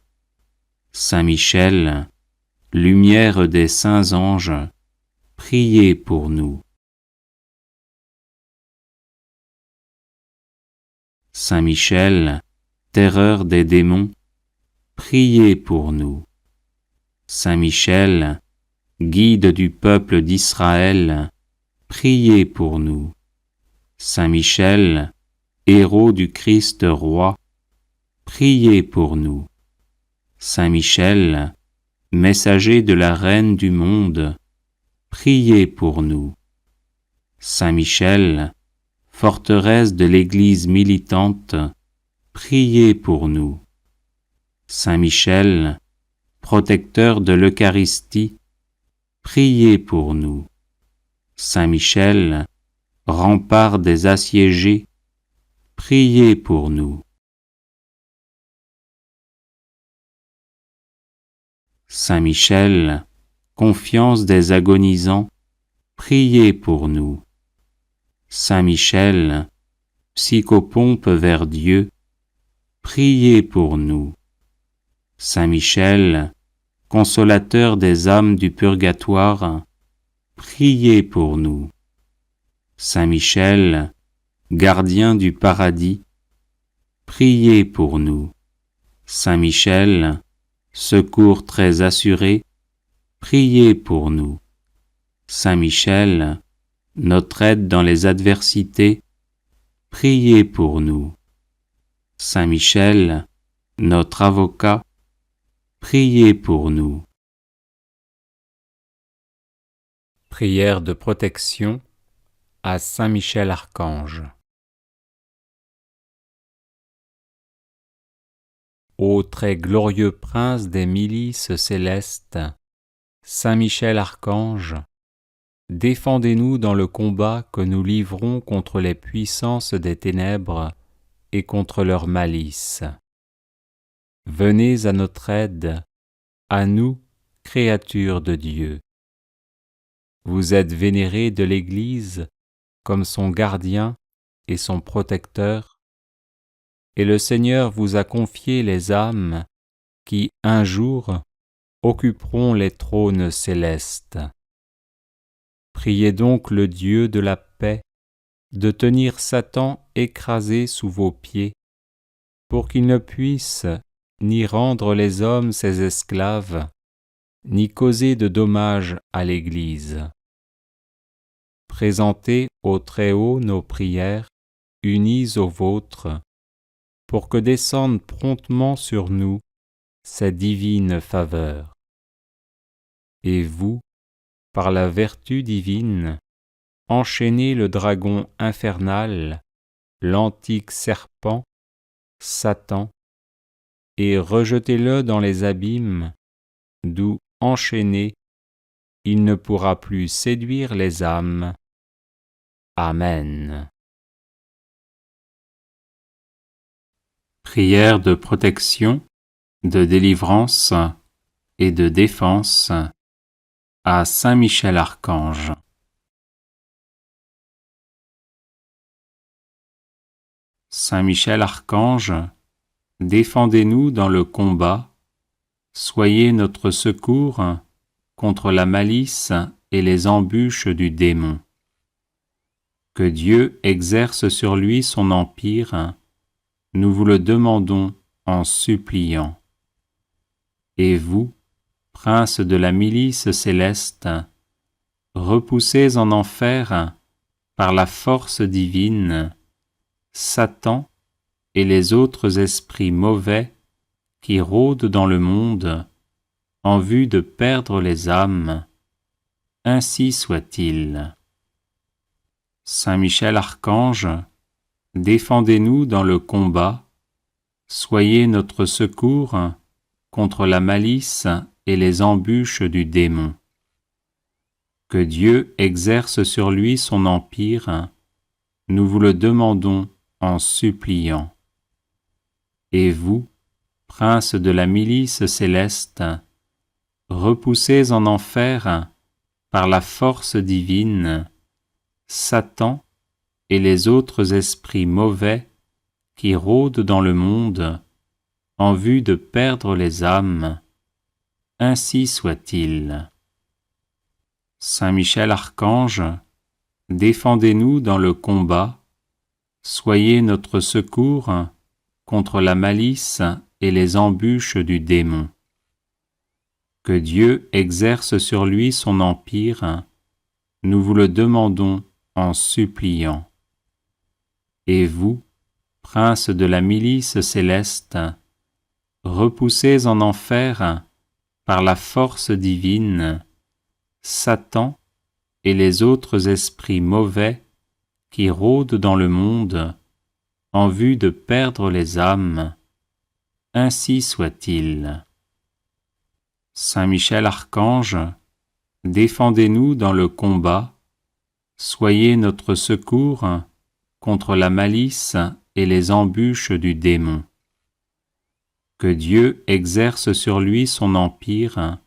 Saint Michel, lumière des saints anges, priez pour nous. Saint Michel, terreur des démons, priez pour nous. Saint Michel, guide du peuple d'Israël, priez pour nous. Saint Michel, héros du Christ roi, priez pour nous. Saint Michel, messager de la Reine du monde, priez pour nous. Saint Michel, forteresse de l'Église militante, priez pour nous. Saint Michel, protecteur de l'Eucharistie, priez pour nous. Saint Michel, rempart des assiégés, priez pour nous. Saint Michel, confiance des agonisants, priez pour nous. Saint Michel, psychopompe vers Dieu, priez pour nous. Saint Michel, consolateur des âmes du purgatoire, priez pour nous. Saint Michel, gardien du paradis, priez pour nous. Saint Michel, secours très assuré, priez pour nous. Saint Michel, notre aide dans les adversités, priez pour nous. Saint Michel, notre avocat, priez pour nous. Prière de protection à Saint Michel Archange. Ô très glorieux prince des milices célestes, Saint Michel Archange, défendez-nous dans le combat que nous livrons contre les puissances des ténèbres et contre leur malice. Venez à notre aide, à nous, créatures de Dieu. Vous êtes vénérés de l'Église comme son gardien et son protecteur, et le Seigneur vous a confié les âmes qui, un jour, occuperont les trônes célestes. Priez donc le Dieu de la paix de tenir Satan écrasé sous vos pieds, pour qu'il ne puisse ni rendre les hommes ses esclaves, ni causer de dommages à l'Église. Présentez au Très-Haut nos prières, unies aux vôtres, pour que descende promptement sur nous sa divine faveur. Et vous, par la vertu divine, enchaînez le dragon infernal, l'antique serpent, Satan, et rejetez-le dans les abîmes, d'où, enchaîné, il ne pourra plus séduire les âmes. Amen. Prière de protection, de délivrance et de défense à Saint Michel Archange. Saint Michel Archange, défendez-nous dans le combat, soyez notre secours contre la malice et les embûches du démon. Que Dieu exerce sur lui son empire, nous vous le demandons en suppliant. Et vous, princes de la milice céleste, repoussez en enfer, par la force divine, Satan et les autres esprits mauvais qui rôdent dans le monde en vue de perdre les âmes. Ainsi soit-il. Saint Michel Archange, défendez-nous dans le combat, soyez notre secours contre la malice et les embûches du démon. Que Dieu exerce sur lui son empire, nous vous le demandons en suppliant. Et vous, princes de la milice céleste, repoussez en enfer, par la force divine, Satan et les autres esprits mauvais qui rôdent dans le monde en vue de perdre les âmes. Ainsi soit-il. Saint Michel Archange, défendez-nous dans le combat, soyez notre secours contre la malice et les embûches du démon. Que Dieu exerce sur lui son empire, nous vous le demandons en suppliant. Et vous, princes de la milice céleste, repoussez en enfer, par la force divine, Satan et les autres esprits mauvais qui rôdent dans le monde en vue de perdre les âmes. Ainsi soit-il. Saint Michel Archange, défendez-nous dans le combat, soyez notre secours contre la malice et les embûches du démon. Que Dieu exerce sur lui son empire,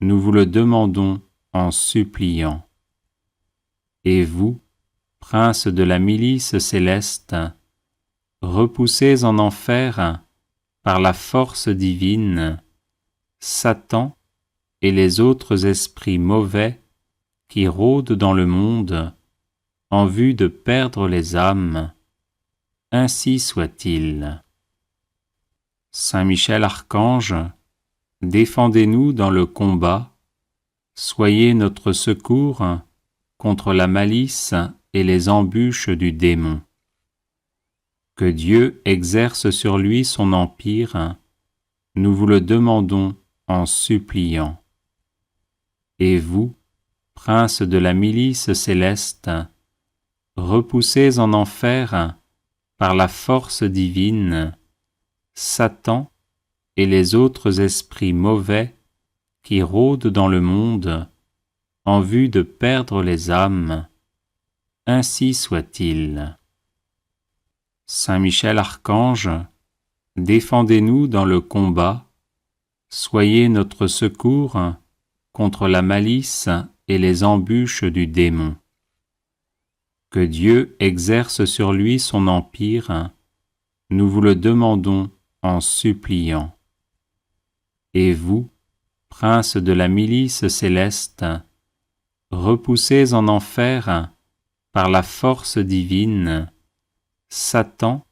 nous vous le demandons en suppliant. Et vous, princes de la milice céleste, repoussez en enfer, par la force divine, Satan et les autres esprits mauvais qui rôdent dans le monde en vue de perdre les âmes. Ainsi soit-il. Saint Michel Archange, défendez-nous dans le combat, soyez notre secours contre la malice et les embûches du démon. Que Dieu exerce sur lui son empire, nous vous le demandons en suppliant. Et vous, princes de la milice céleste, repoussés en enfer par la force divine, Satan et les autres esprits mauvais qui rôdent dans le monde en vue de perdre les âmes, ainsi soit-il. Saint Michel Archange, défendez-nous dans le combat, soyez notre secours contre la malice et les embûches du démon. Que Dieu exerce sur lui son empire, nous vous le demandons en suppliant. Et vous, princes de la milice céleste, repoussés en enfer par la force divine, Satan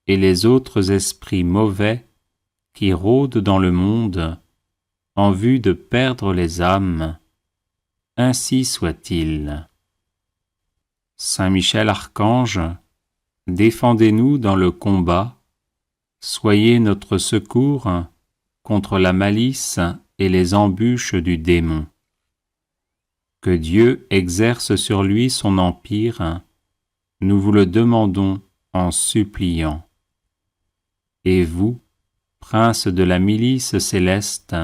et les autres esprits mauvais qui rôdent dans le monde en vue de perdre les âmes, ainsi soit-il. Saint Michel Archange, défendez-nous dans le combat, soyez notre secours contre la malice et les embûches du démon. Que Dieu exerce sur lui son empire, nous vous le demandons en suppliant. Et vous, princes de la milice céleste,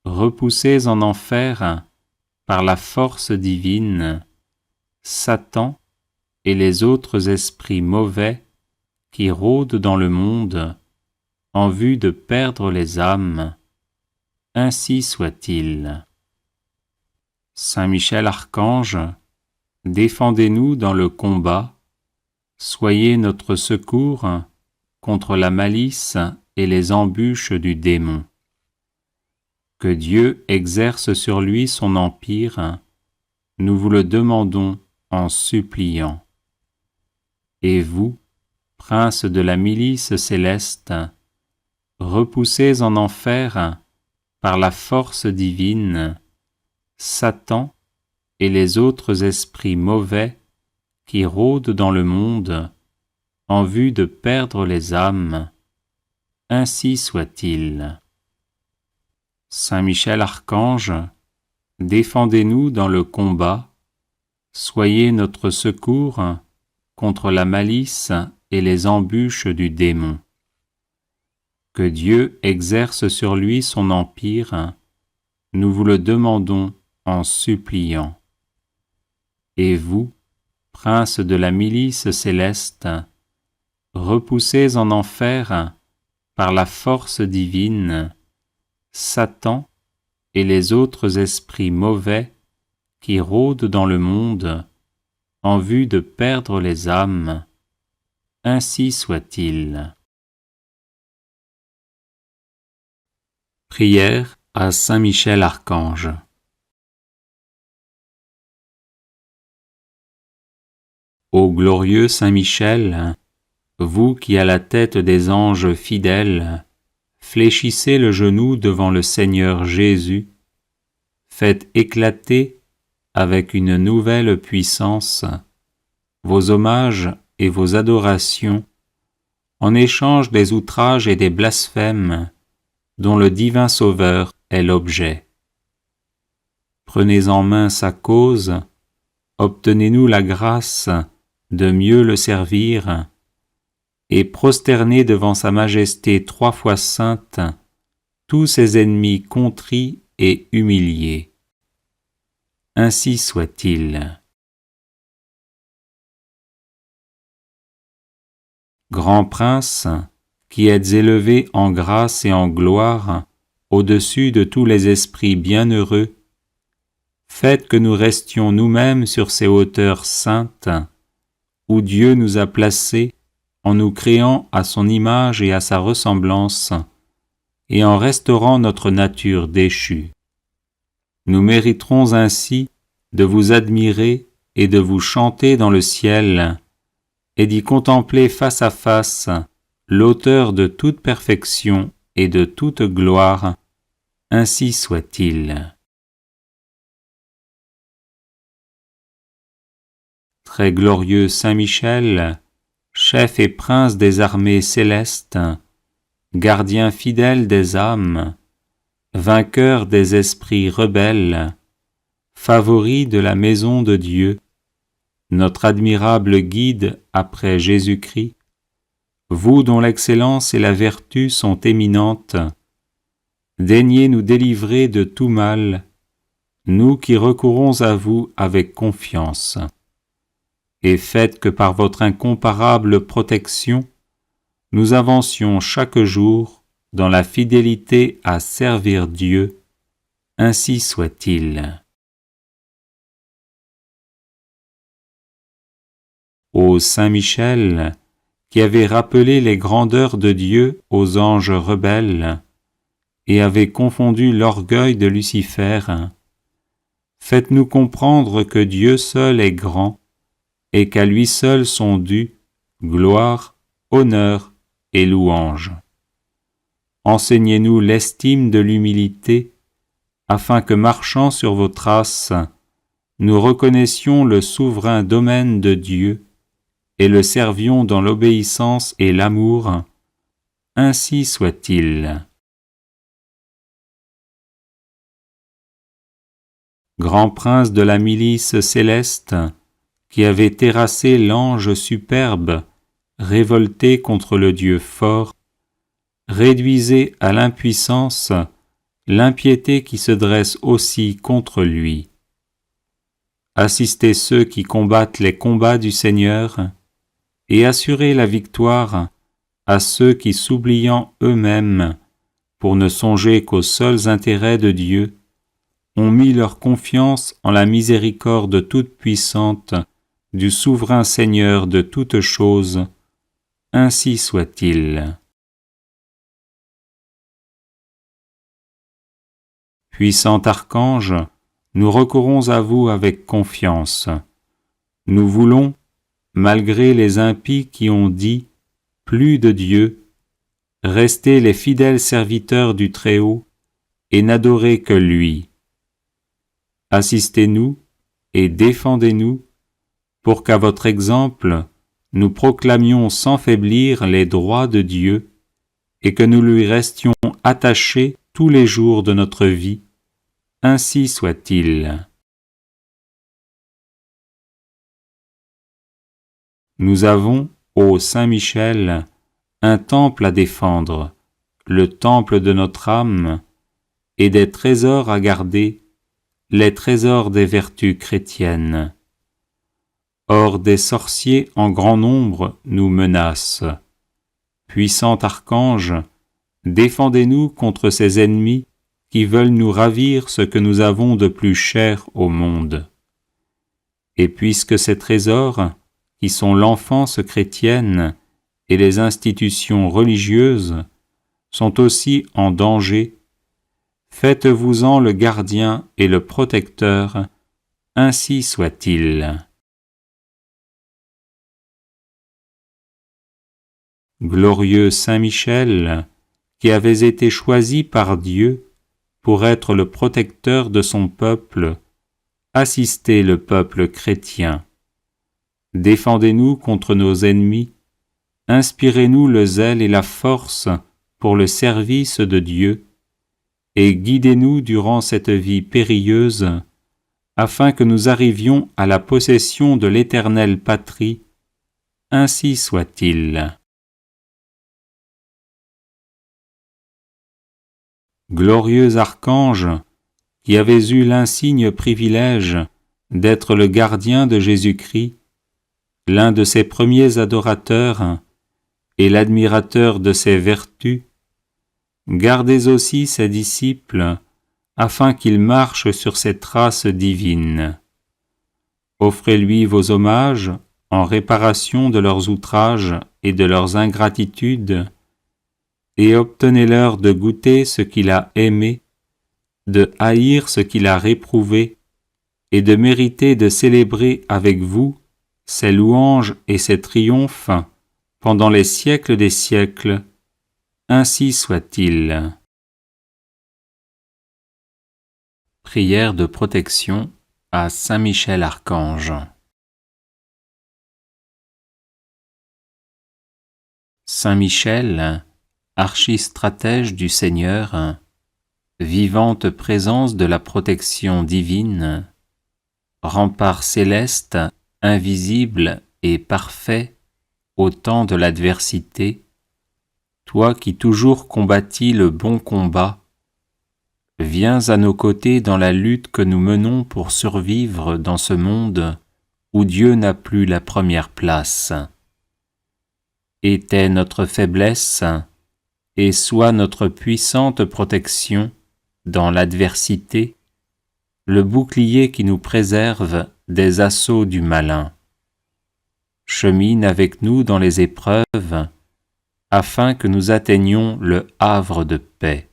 repoussés en enfer par la force divine, Satan et les autres esprits mauvais qui rôdent dans le monde en vue de perdre les âmes, ainsi soit-il. Saint Michel Archange, défendez-nous dans le combat, soyez notre secours contre la malice et les embûches du démon. Que Dieu exerce sur lui son empire, nous vous le demandons en suppliant. Et vous, princes de la milice céleste, repoussés en enfer par la force divine, Satan et les autres esprits mauvais qui rôdent dans le monde en vue de perdre les âmes, ainsi soit-il. Saint Michel Archange, défendez-nous dans le combat, soyez notre secours contre la malice et les embûches du démon. Que Dieu exerce sur lui son empire, nous vous le demandons en suppliant. Et vous, princes de la milice céleste, repoussés en enfer par la force divine, Satan et les autres esprits mauvais qui rôdent dans le monde en vue de perdre les âmes, ainsi soit-il. Prière à Saint Michel Archange. Ô glorieux Saint Michel, vous qui à la tête des anges fidèles fléchissez le genou devant le Seigneur Jésus, faites éclater avec une nouvelle puissance vos hommages et vos adorations en échange des outrages et des blasphèmes dont le divin Sauveur est l'objet. Prenez en main sa cause, obtenez-nous la grâce de mieux le servir, et prosternez devant sa majesté 3 fois sainte tous ses ennemis contrits et humiliés. Ainsi soit-il. Grand prince, qui êtes élevé en grâce et en gloire au-dessus de tous les esprits bienheureux, faites que nous restions nous-mêmes sur ces hauteurs saintes, où Dieu nous a placés en nous créant à son image et à sa ressemblance, et en restaurant notre nature déchue. Nous mériterons ainsi de vous admirer et de vous chanter dans le ciel, et d'y contempler face à face l'auteur de toute perfection et de toute gloire, ainsi soit-il. Très glorieux Saint Michel, chef et prince des armées célestes, gardien fidèle des âmes, vainqueur des esprits rebelles, favori de la maison de Dieu, notre admirable guide après Jésus-Christ, vous dont l'excellence et la vertu sont éminentes, daignez nous délivrer de tout mal, nous qui recourons à vous avec confiance, et faites que par votre incomparable protection, nous avancions chaque jour dans la fidélité à servir Dieu, ainsi soit-il. Ô Saint Michel, qui avait rappelé les grandeurs de Dieu aux anges rebelles, et avait confondu l'orgueil de Lucifer, faites-nous comprendre que Dieu seul est grand, et qu'à lui seul sont dus gloire, honneur et louange. Enseignez-nous l'estime de l'humilité, afin que, marchant sur vos traces, nous reconnaissions le souverain domaine de Dieu et le servions dans l'obéissance et l'amour, ainsi soit-il. Grand prince de la milice céleste, qui avait terrassé l'ange superbe, révolté contre le Dieu fort, réduisez à l'impuissance l'impiété qui se dresse aussi contre lui. Assistez ceux qui combattent les combats du Seigneur, et assurez la victoire à ceux qui, s'oubliant eux-mêmes, pour ne songer qu'aux seuls intérêts de Dieu, ont mis leur confiance en la miséricorde toute-puissante du souverain Seigneur de toutes choses, ainsi soit-il. Puissant archange, nous recourons à vous avec confiance. Nous voulons, malgré les impies qui ont dit « plus de Dieu », rester les fidèles serviteurs du Très-Haut et n'adorer que lui. Assistez-nous et défendez-nous pour qu'à votre exemple, nous proclamions sans faiblir les droits de Dieu et que nous lui restions attachés tous les jours de notre vie, ainsi soit-il. Nous avons, ô Saint Michel, un temple à défendre, le temple de notre âme, et des trésors à garder, les trésors des vertus chrétiennes. Or des sorciers en grand nombre nous menacent. Puissant archange, défendez-nous contre ces ennemis qui veulent nous ravir ce que nous avons de plus cher au monde. Et puisque ces trésors, qui sont l'enfance chrétienne et les institutions religieuses, sont aussi en danger, faites-vous-en le gardien et le protecteur, ainsi soit-il. Glorieux Saint Michel, qui avez été choisi par Dieu pour être le protecteur de son peuple, assistez le peuple chrétien. Défendez-nous contre nos ennemis, inspirez-nous le zèle et la force pour le service de Dieu, et guidez-nous durant cette vie périlleuse, afin que nous arrivions à la possession de l'éternelle patrie, ainsi soit-il. Glorieux archange, qui avez eu l'insigne privilège d'être le gardien de Jésus-Christ, l'un de ses premiers adorateurs et l'admirateur de ses vertus, gardez aussi ses disciples, afin qu'ils marchent sur ses traces divines. Offrez-lui vos hommages en réparation de leurs outrages et de leurs ingratitudes, et obtenez-leur de goûter ce qu'il a aimé, de haïr ce qu'il a réprouvé, et de mériter de célébrer avec vous ses louanges et ses triomphes pendant les siècles des siècles, ainsi soit-il. Prière de protection à Saint Michel Archange. Saint Michel, archistratège du Seigneur, vivante présence de la protection divine, rempart céleste, invisible et parfait au temps de l'adversité, toi qui toujours combattis le bon combat, viens à nos côtés dans la lutte que nous menons pour survivre dans ce monde où Dieu n'a plus la première place. Était notre faiblesse et sois notre puissante protection dans l'adversité, le bouclier qui nous préserve des assauts du malin. Chemine avec nous dans les épreuves, afin que nous atteignions le havre de paix.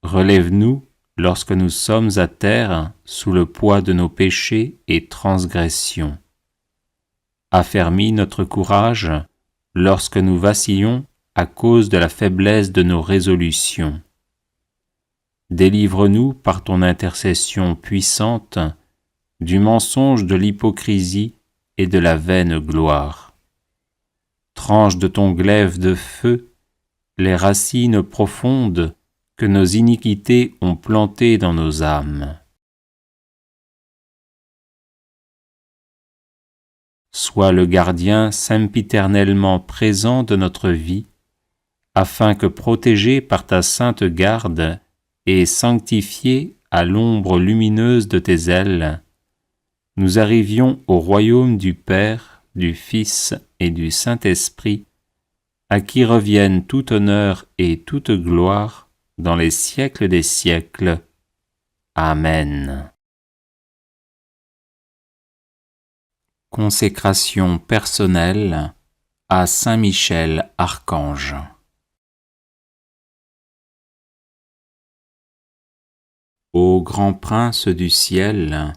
Relève-nous lorsque nous sommes à terre sous le poids de nos péchés et transgressions. Affermis notre courage lorsque nous vacillons à cause de la faiblesse de nos résolutions. Délivre-nous par ton intercession puissante du mensonge de l'hypocrisie et de la vaine gloire. Tranche de ton glaive de feu les racines profondes que nos iniquités ont plantées dans nos âmes. Sois le gardien sempiternellement présent de notre vie, afin que protégés par ta sainte garde et sanctifiés à l'ombre lumineuse de tes ailes, nous arrivions au royaume du Père, du Fils et du Saint-Esprit, à qui reviennent tout honneur et toute gloire dans les siècles des siècles. Amen. Consécration personnelle à Saint Michel Archange. Ô grand prince du ciel,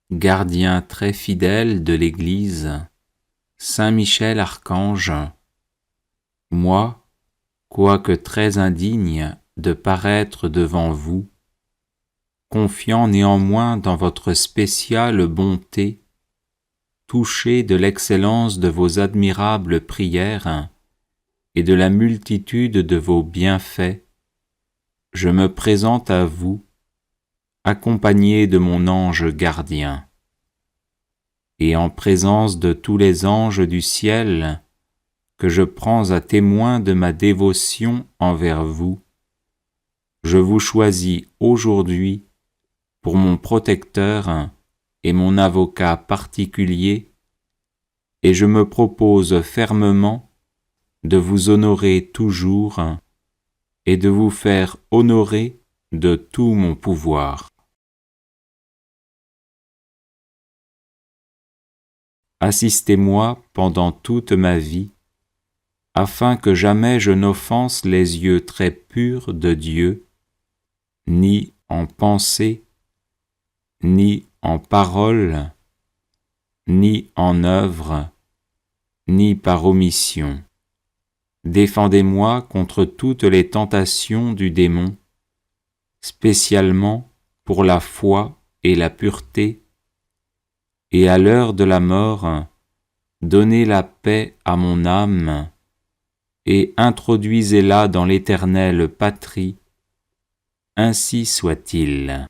gardien très fidèle de l'Église, Saint Michel Archange, moi, quoique très indigne de paraître devant vous, confiant néanmoins dans votre spéciale bonté, touché de l'excellence de vos admirables prières et de la multitude de vos bienfaits, je me présente à vous, accompagné de mon ange gardien. Et en présence de tous les anges du ciel, que je prends à témoin de ma dévotion envers vous, je vous choisis aujourd'hui pour mon protecteur et mon avocat particulier, et je me propose fermement de vous honorer toujours et de vous faire honorer de tout mon pouvoir. Assistez-moi pendant toute ma vie, afin que jamais je n'offense les yeux très purs de Dieu, ni en pensée, ni en parole, ni en œuvre, ni par omission. Défendez-moi contre toutes les tentations du démon, spécialement pour la foi et la pureté, et à l'heure de la mort, donnez la paix à mon âme, et introduisez-la dans l'éternelle patrie, ainsi soit-il.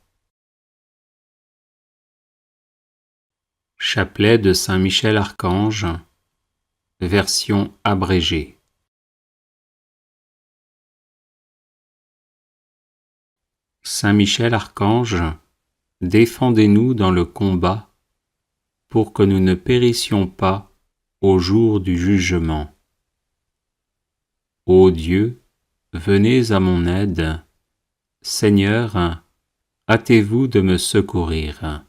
Chapelet de Saint Michel Archange, version abrégée. Saint Michel Archange, défendez-nous dans le combat, pour que nous ne périssions pas au jour du jugement. Ô Dieu, venez à mon aide. Seigneur, hâtez-vous de me secourir.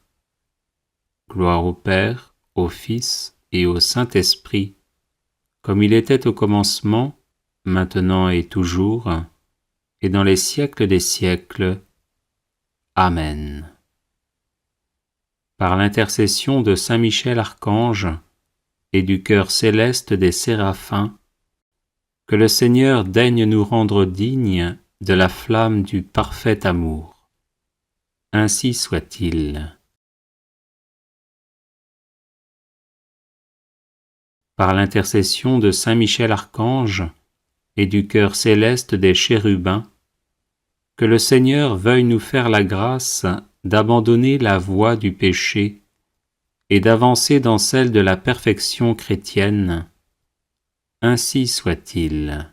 Gloire au Père, au Fils et au Saint-Esprit, comme il était au commencement, maintenant et toujours, et dans les siècles des siècles. Amen. Par l'intercession de Saint Michel Archange et du cœur céleste des séraphins, que le Seigneur daigne nous rendre dignes de la flamme du parfait amour. Ainsi soit-il. par l'intercession de Saint Michel Archange et du cœur céleste des chérubins, que le Seigneur veuille nous faire la grâce d'abandonner la voie du péché et d'avancer dans celle de la perfection chrétienne. Ainsi soit-il.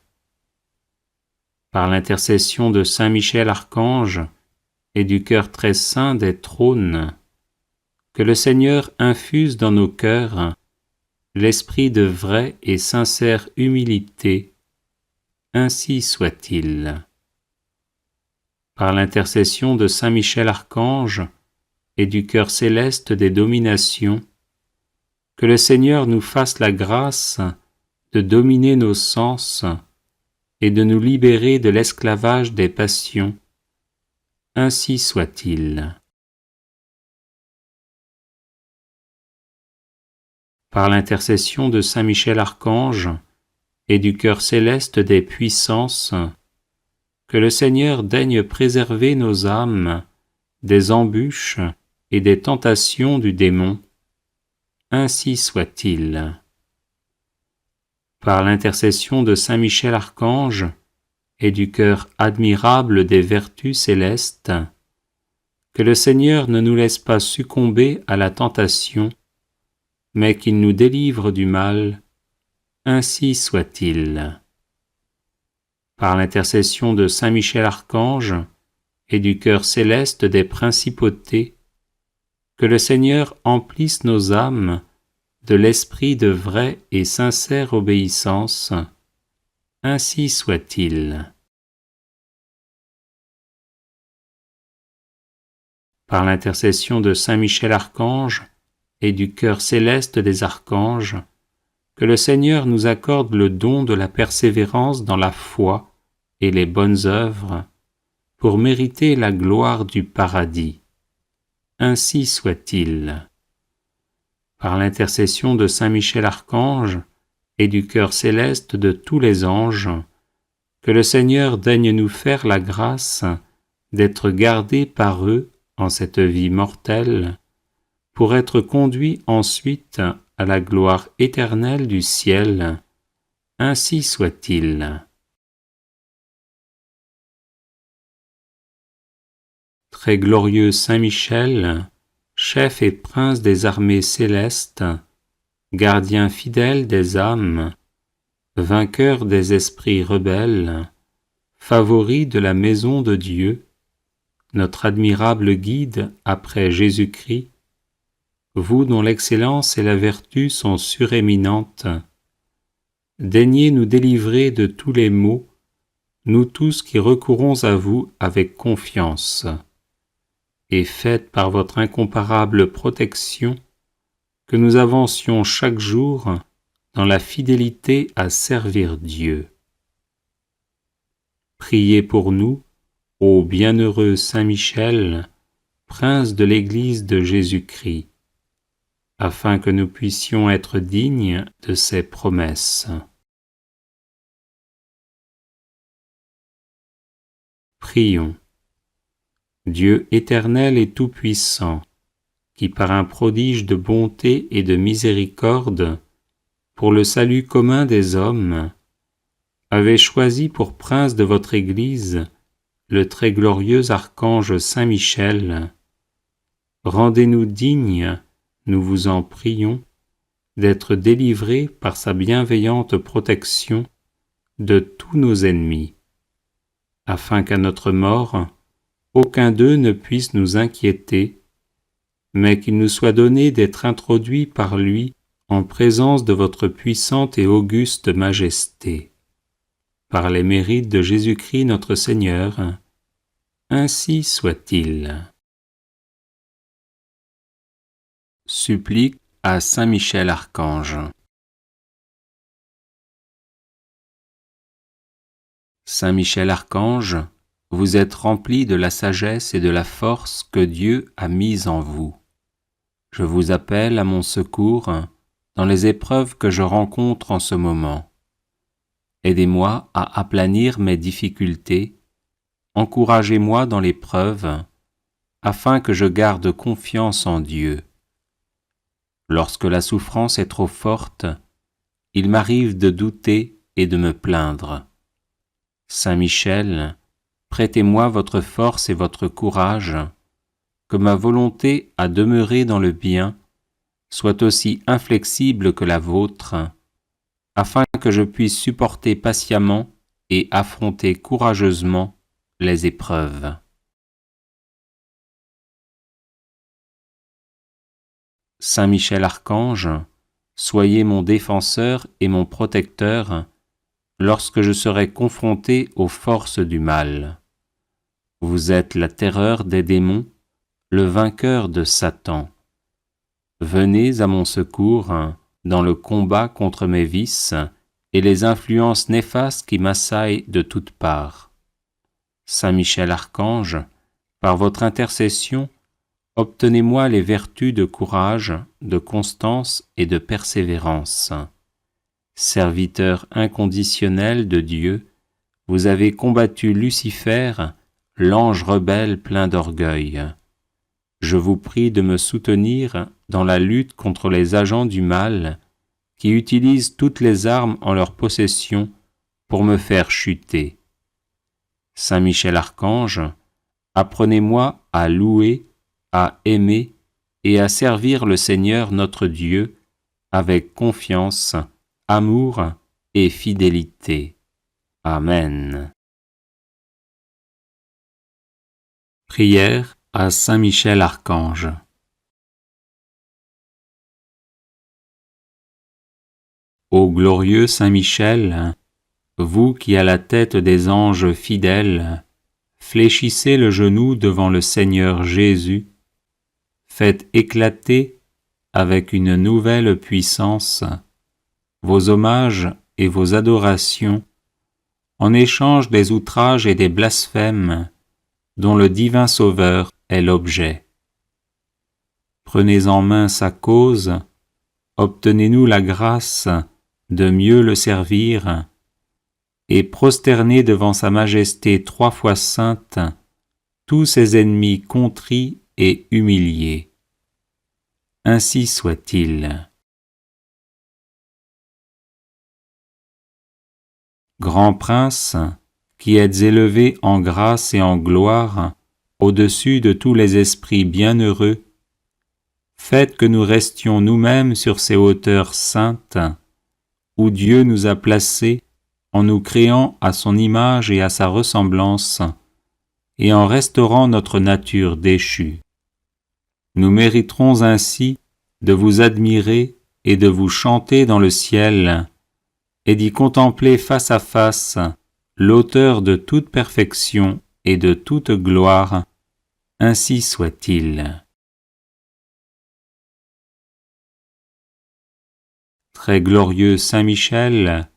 Par l'intercession de Saint Michel Archange et du cœur très saint des trônes, que le Seigneur infuse dans nos cœurs l'esprit de vraie et sincère humilité. Ainsi soit-il. Par l'intercession de Saint Michel Archange et du cœur céleste des dominations, que le Seigneur nous fasse la grâce de dominer nos sens et de nous libérer de l'esclavage des passions. Ainsi soit-il. Par l'intercession de Saint Michel Archange et du cœur céleste des puissances, que le Seigneur daigne préserver nos âmes des embûches et des tentations du démon. Ainsi soit-il. Par l'intercession de Saint Michel Archange et du cœur admirable des vertus célestes, que le Seigneur ne nous laisse pas succomber à la tentation, mais qu'il nous délivre du mal. Ainsi soit-il. Par l'intercession de Saint Michel Archange et du cœur céleste des principautés, que le Seigneur emplisse nos âmes de l'esprit de vraie et sincère obéissance. Ainsi soit-il. Par l'intercession de Saint Michel Archange et du cœur céleste des archanges, que le Seigneur nous accorde le don de la persévérance dans la foi et les bonnes œuvres, pour mériter la gloire du paradis. Ainsi soit-il. Par l'intercession de Saint Michel Archange et du cœur céleste de tous les anges, que le Seigneur daigne nous faire la grâce d'être gardés par eux en cette vie mortelle, pour être conduits ensuite à la gloire éternelle du ciel. Ainsi soit-il. Très glorieux Saint Michel, chef et prince des armées célestes, gardien fidèle des âmes, vainqueur des esprits rebelles, favori de la maison de Dieu, notre admirable guide après Jésus-Christ, vous dont l'excellence et la vertu sont suréminentes, daignez nous délivrer de tous les maux, nous tous qui recourons à vous avec confiance, et faites par votre incomparable protection que nous avancions chaque jour dans la fidélité à servir Dieu. Priez pour nous, ô bienheureux Saint Michel, prince de l'Église de Jésus-Christ, afin que nous puissions être dignes de ses promesses. Prions. Dieu éternel et tout-puissant, qui par un prodige de bonté et de miséricorde, pour le salut commun des hommes, avez choisi pour prince de votre Église le très glorieux archange Saint Michel, rendez-nous dignes, nous vous en prions, d'être délivrés par sa bienveillante protection de tous nos ennemis, afin qu'à notre mort, aucun d'eux ne puisse nous inquiéter, mais qu'il nous soit donné d'être introduits par lui en présence de votre puissante et auguste majesté. Par les mérites de Jésus-Christ notre Seigneur, ainsi soit-il. Supplique à Saint Michel Archange. Saint Michel Archange, vous êtes rempli de la sagesse et de la force que Dieu a mise en vous. Je vous appelle à mon secours dans les épreuves que je rencontre en ce moment. Aidez-moi à aplanir mes difficultés, encouragez-moi dans l'épreuve, afin que je garde confiance en Dieu. Lorsque la souffrance est trop forte, il m'arrive de douter et de me plaindre. Saint Michel, prêtez-moi votre force et votre courage, que ma volonté à demeurer dans le bien soit aussi inflexible que la vôtre, afin que je puisse supporter patiemment et affronter courageusement les épreuves. Saint Michel Archange, soyez mon défenseur et mon protecteur lorsque je serai confronté aux forces du mal. Vous êtes la terreur des démons, le vainqueur de Satan. Venez à mon secours dans le combat contre mes vices et les influences néfastes qui m'assaillent de toutes parts. Saint Michel Archange, par votre intercession, obtenez-moi les vertus de courage, de constance et de persévérance. Serviteur inconditionnel de Dieu, vous avez combattu Lucifer, l'ange rebelle plein d'orgueil. Je vous prie de me soutenir dans la lutte contre les agents du mal qui utilisent toutes les armes en leur possession pour me faire chuter. Saint Michel Archange, apprenez-moi à louer, à aimer et à servir le Seigneur notre Dieu avec confiance, amour et fidélité. Amen. Prière à Saint Michel Archange. Ô glorieux Saint Michel, vous qui à la tête des anges fidèles, fléchissez le genou devant le Seigneur Jésus, faites éclater avec une nouvelle puissance vos hommages et vos adorations en échange des outrages et des blasphèmes dont le divin Sauveur est l'objet. Prenez en main sa cause, obtenez-nous la grâce de mieux le servir, et prosternez devant sa majesté 3 fois sainte tous ses ennemis contrits et humiliés. Ainsi soit-il. Grand Prince, qui êtes élevé en grâce et en gloire au-dessus de tous les esprits bienheureux, faites que nous restions nous-mêmes sur ces hauteurs saintes, où Dieu nous a placés en nous créant à son image et à sa ressemblance, et en restaurant notre nature déchue. Nous mériterons ainsi de vous admirer et de vous chanter dans le ciel, et d'y contempler face à face l'auteur de toute perfection et de toute gloire, ainsi soit-il. Très glorieux Saint Michel,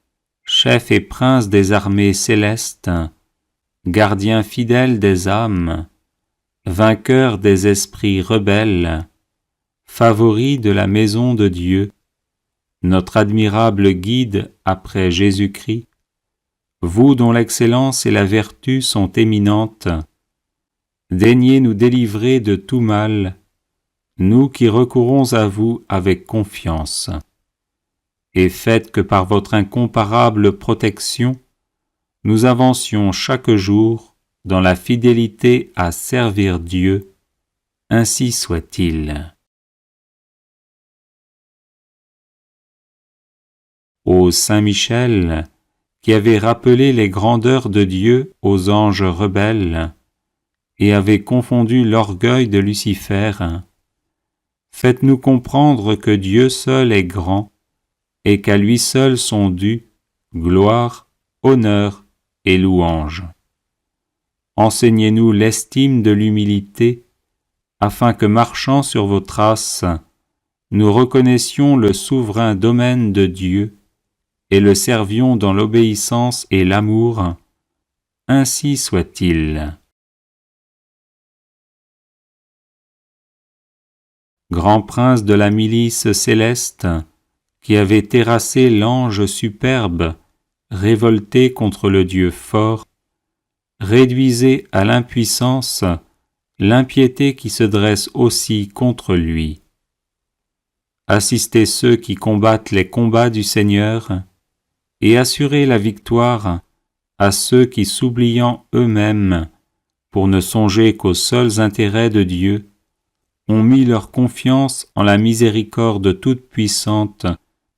chef et prince des armées célestes, gardien fidèle des âmes, vainqueur des esprits rebelles, favori de la maison de Dieu, notre admirable guide après Jésus-Christ, vous dont l'excellence et la vertu sont éminentes, daignez nous délivrer de tout mal, nous qui recourons à vous avec confiance. Et faites que par votre incomparable protection, nous avancions chaque jour dans la fidélité à servir Dieu, ainsi soit-il. Ô Saint Michel, qui avez rappelé les grandeurs de Dieu aux anges rebelles, et avez confondu l'orgueil de Lucifer, faites-nous comprendre que Dieu seul est grand, et qu'à lui seul sont dus gloire, honneur et louange. Enseignez-nous l'estime de l'humilité, afin que, marchant sur vos traces, nous reconnaissions le souverain domaine de Dieu et le servions dans l'obéissance et l'amour. Ainsi soit-il. Grand prince de la milice céleste, qui avait terrassé l'ange superbe, révolté contre le Dieu fort, réduisez à l'impuissance l'impiété qui se dresse aussi contre lui. assistez ceux qui combattent les combats du Seigneur, et assurez la victoire à ceux qui, s'oubliant eux-mêmes, pour ne songer qu'aux seuls intérêts de Dieu, ont mis leur confiance en la miséricorde toute-puissante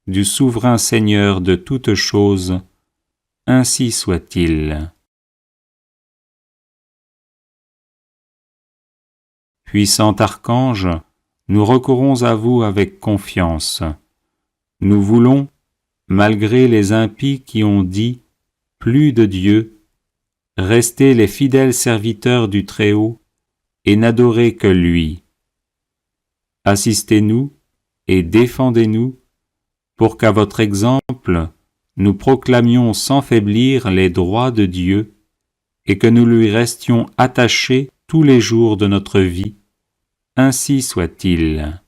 du souverain Seigneur de toutes choses. Ainsi soit-il. Puissant archange, nous recourons à vous avec confiance. Nous voulons, malgré les impies qui ont dit « plus de Dieu », rester les fidèles serviteurs du Très-Haut et n'adorer que lui. Assistez-nous et défendez-nous pour qu'à votre exemple, nous proclamions sans faiblir les droits de Dieu et que nous lui restions attachés tous les jours de notre vie. Ainsi soit-il.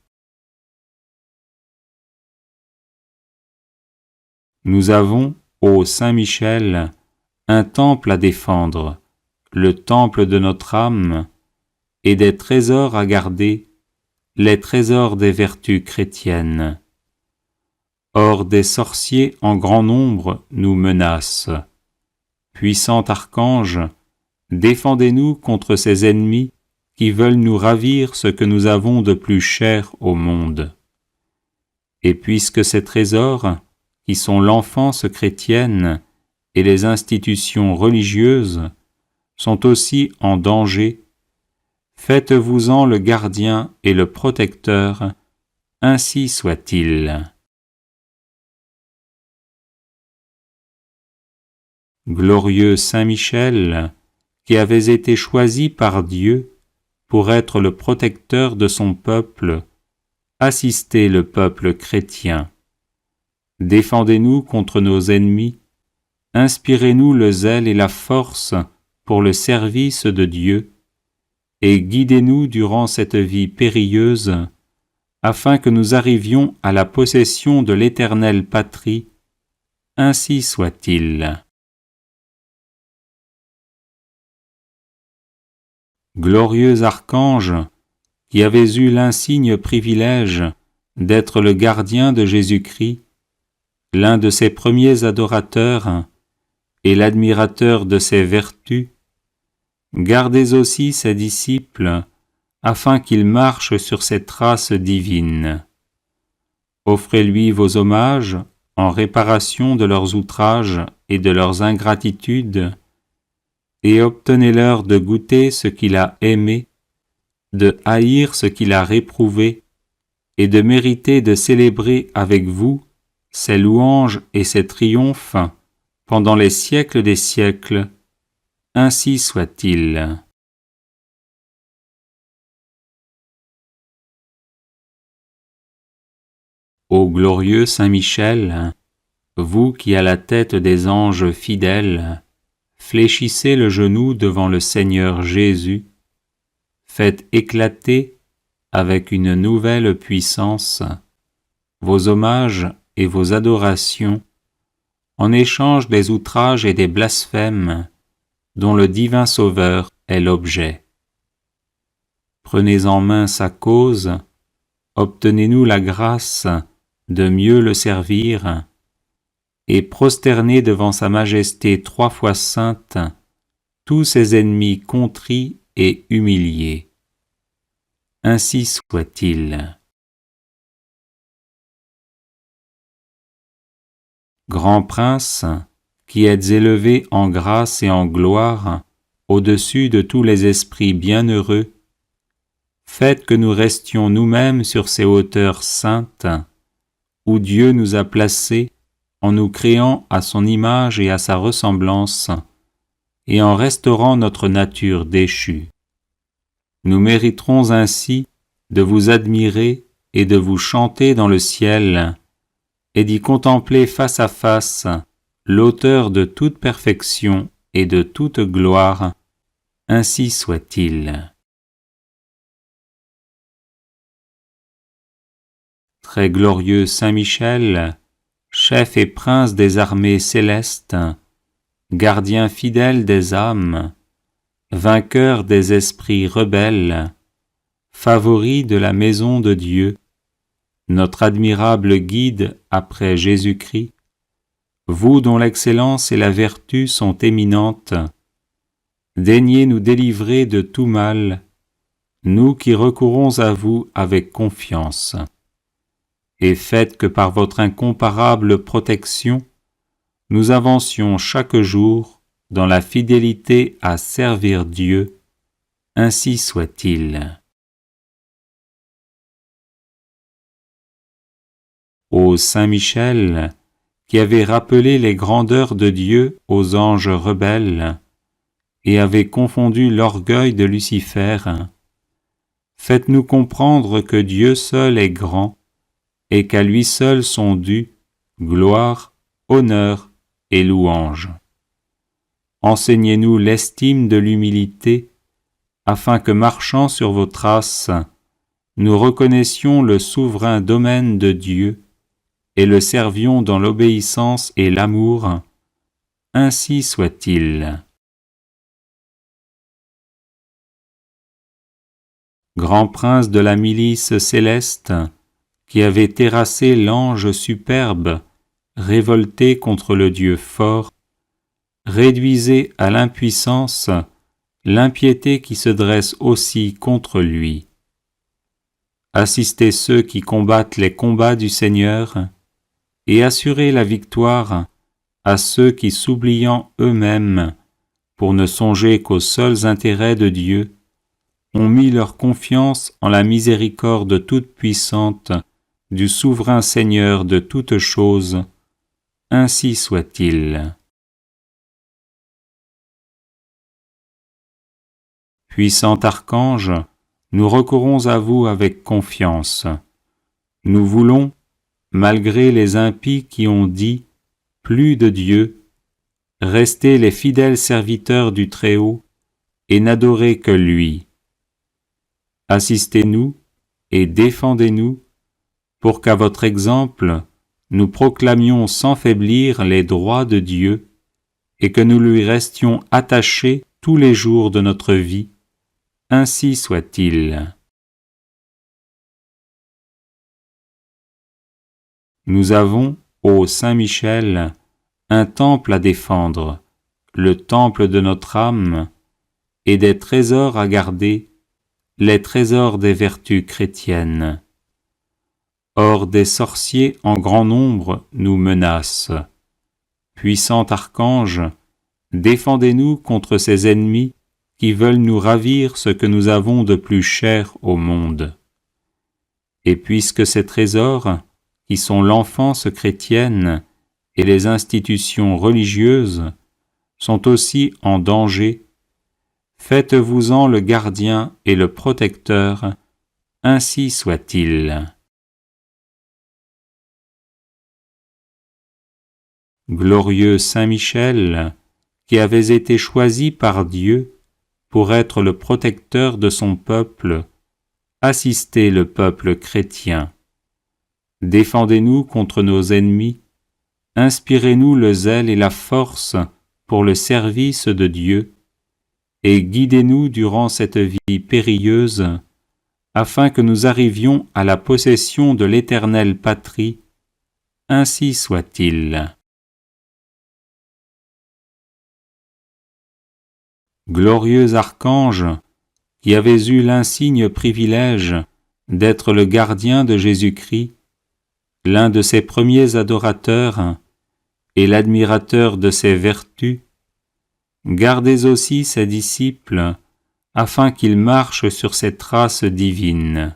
Nous avons, ô Saint Michel, un temple à défendre, le temple de notre âme, et des trésors à garder, les trésors des vertus chrétiennes. Or des sorciers en grand nombre nous menacent. Puissant archange, défendez-nous contre ces ennemis qui veulent nous ravir ce que nous avons de plus cher au monde. Et puisque ces trésors, qui sont l'enfance chrétienne et les institutions religieuses, sont aussi en danger, faites-vous-en le gardien et le protecteur, ainsi soit-il. Glorieux Saint Michel, qui avez été choisi par Dieu pour être le protecteur de son peuple, assistez le peuple chrétien. Défendez-nous contre nos ennemis, inspirez-nous le zèle et la force pour le service de Dieu, et guidez-nous durant cette vie périlleuse, afin que nous arrivions à la possession de l'éternelle patrie. Ainsi soit-il. Glorieux archange, qui avez eu l'insigne privilège d'être le gardien de Jésus-Christ, l'un de ses premiers adorateurs et l'admirateur de ses vertus, gardez aussi ses disciples, afin qu'ils marchent sur ses traces divines. Offrez-lui vos hommages en réparation de leurs outrages et de leurs ingratitudes, et obtenez-leur de goûter ce qu'il a aimé, de haïr ce qu'il a réprouvé, et de mériter de célébrer avec vous ses louanges et ses triomphes pendant les siècles des siècles. Ainsi soit-il. Ô glorieux Saint Michel, vous qui à la tête des anges fidèles, fléchissez le genou devant le Seigneur Jésus, faites éclater avec une nouvelle puissance vos hommages et vos adorations en échange des outrages et des blasphèmes dont le divin Sauveur est l'objet. Prenez en main sa cause, obtenez-nous la grâce de mieux le servir, et prosternez devant sa majesté 3 fois sainte tous ses ennemis contrits et humiliés. Ainsi soit-il. Grand Prince, qui êtes élevé en grâce et en gloire au-dessus de tous les esprits bienheureux, faites que nous restions nous-mêmes sur ces hauteurs saintes, où Dieu nous a placés en nous créant à son image et à sa ressemblance, et en restaurant notre nature déchue. Nous mériterons ainsi de vous admirer et de vous chanter dans le ciel, et d'y contempler face à face l'auteur de toute perfection et de toute gloire. Ainsi soit-il. Très glorieux Saint Michel, chef et prince des armées célestes, gardien fidèle des âmes, vainqueur des esprits rebelles, favori de la maison de Dieu, notre admirable guide après Jésus-Christ, vous dont l'excellence et la vertu sont éminentes, daignez nous délivrer de tout mal, nous qui recourons à vous avec confiance, et faites que par votre incomparable protection, nous avancions chaque jour dans la fidélité à servir Dieu, ainsi soit-il. Ô Saint Michel, qui avait rappelé les grandeurs de Dieu aux anges rebelles, et avait confondu l'orgueil de Lucifer, faites-nous comprendre que Dieu seul est grand, et qu'à lui seul sont dus gloire, honneur et louange. Enseignez-nous l'estime de l'humilité, afin que, marchant sur vos traces, nous reconnaissions le souverain domaine de Dieu et le servions dans l'obéissance et l'amour, ainsi soit-il. Grand prince de la milice céleste, qui avait terrassé l'ange superbe, révolté contre le Dieu fort, réduisez à l'impuissance l'impiété qui se dresse aussi contre lui. Assistez ceux qui combattent les combats du Seigneur, et assurez la victoire à ceux qui, s'oubliant eux-mêmes, pour ne songer qu'aux seuls intérêts de Dieu, ont mis leur confiance en la miséricorde toute-puissante du souverain Seigneur de toutes choses, ainsi soit-il. Puissant archange, nous recourons à vous avec confiance. Nous voulons, malgré les impies qui ont dit « plus de Dieu », rester les fidèles serviteurs du Très-Haut et n'adorer que lui. Assistez-nous et défendez-nous pour qu'à votre exemple, nous proclamions sans faiblir les droits de Dieu et que nous lui restions attachés tous les jours de notre vie. Ainsi soit-il. Nous avons, ô Saint Michel, un temple à défendre, le temple de notre âme, et des trésors à garder, les trésors des vertus chrétiennes. Or des sorciers en grand nombre nous menacent. Puissant archange, défendez-nous contre ces ennemis qui veulent nous ravir ce que nous avons de plus cher au monde. Et puisque ces trésors, qui sont l'enfance chrétienne et les institutions religieuses, sont aussi en danger, faites-vous-en le gardien et le protecteur, ainsi soit-il. Glorieux Saint Michel, qui avez été choisi par Dieu pour être le protecteur de son peuple, assistez le peuple chrétien. Défendez-nous contre nos ennemis, inspirez-nous le zèle et la force pour le service de Dieu, et guidez-nous durant cette vie périlleuse, afin que nous arrivions à la possession de l'éternelle patrie, ainsi soit-il. Glorieux archange, qui avez eu l'insigne privilège d'être le gardien de Jésus-Christ, l'un de ses premiers adorateurs et l'admirateur de ses vertus, gardez aussi ses disciples, afin qu'ils marchent sur ses traces divines.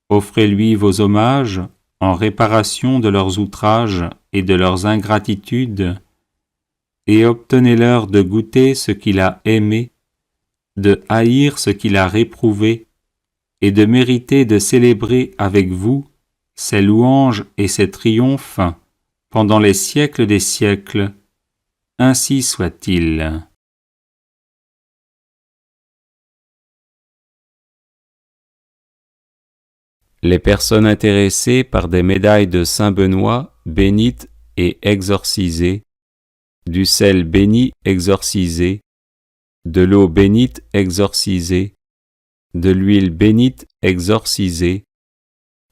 Offrez-lui vos hommages en réparation de leurs outrages et de leurs ingratitudes, et obtenez-leur de goûter ce qu'il a aimé, de haïr ce qu'il a réprouvé, et de mériter de célébrer avec vous ses louanges et ses triomphes pendant les siècles des siècles, ainsi soit-il. Les personnes intéressées par des médailles de Saint Benoît bénites et exorcisées, du sel béni exorcisé, de l'eau bénite exorcisée, de l'huile bénite exorcisée,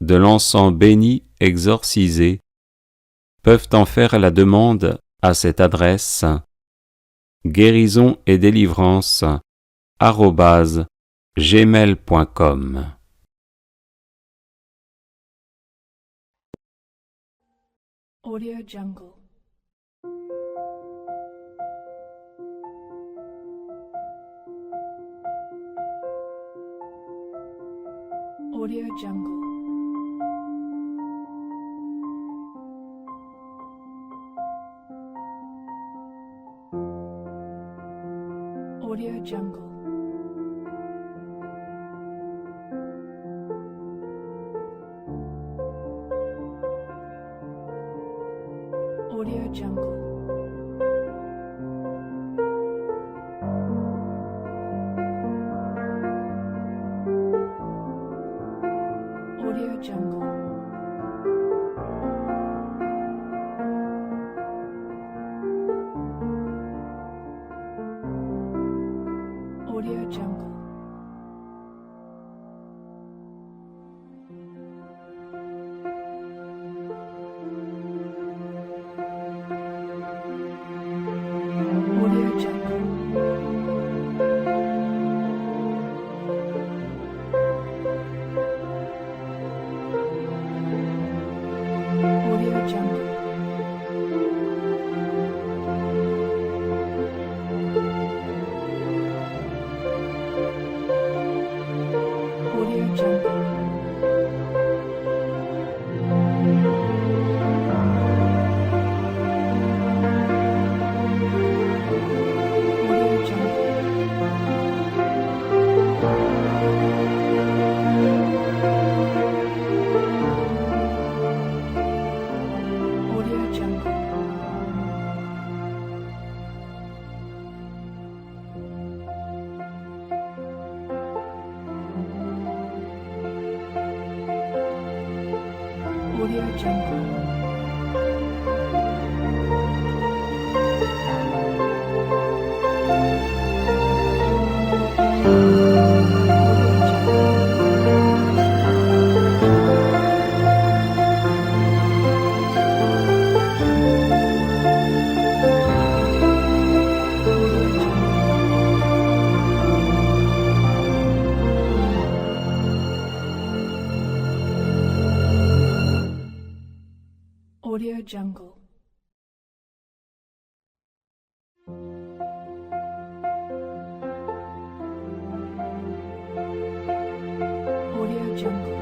de l'encens béni exorcisé peuvent en faire la demande à cette adresse guérison et délivrance @gmail.com. Audio Jungle. Audio Jungle. Audio Jungle. Audio Jungle. Audio Jungle. Audio Jungle. Audio Jungle. Audio Jungle. Audio Jungle. Audio Jungle. Audio Jungle. Audio Jungle. Audio Jungle. Audio Jungle.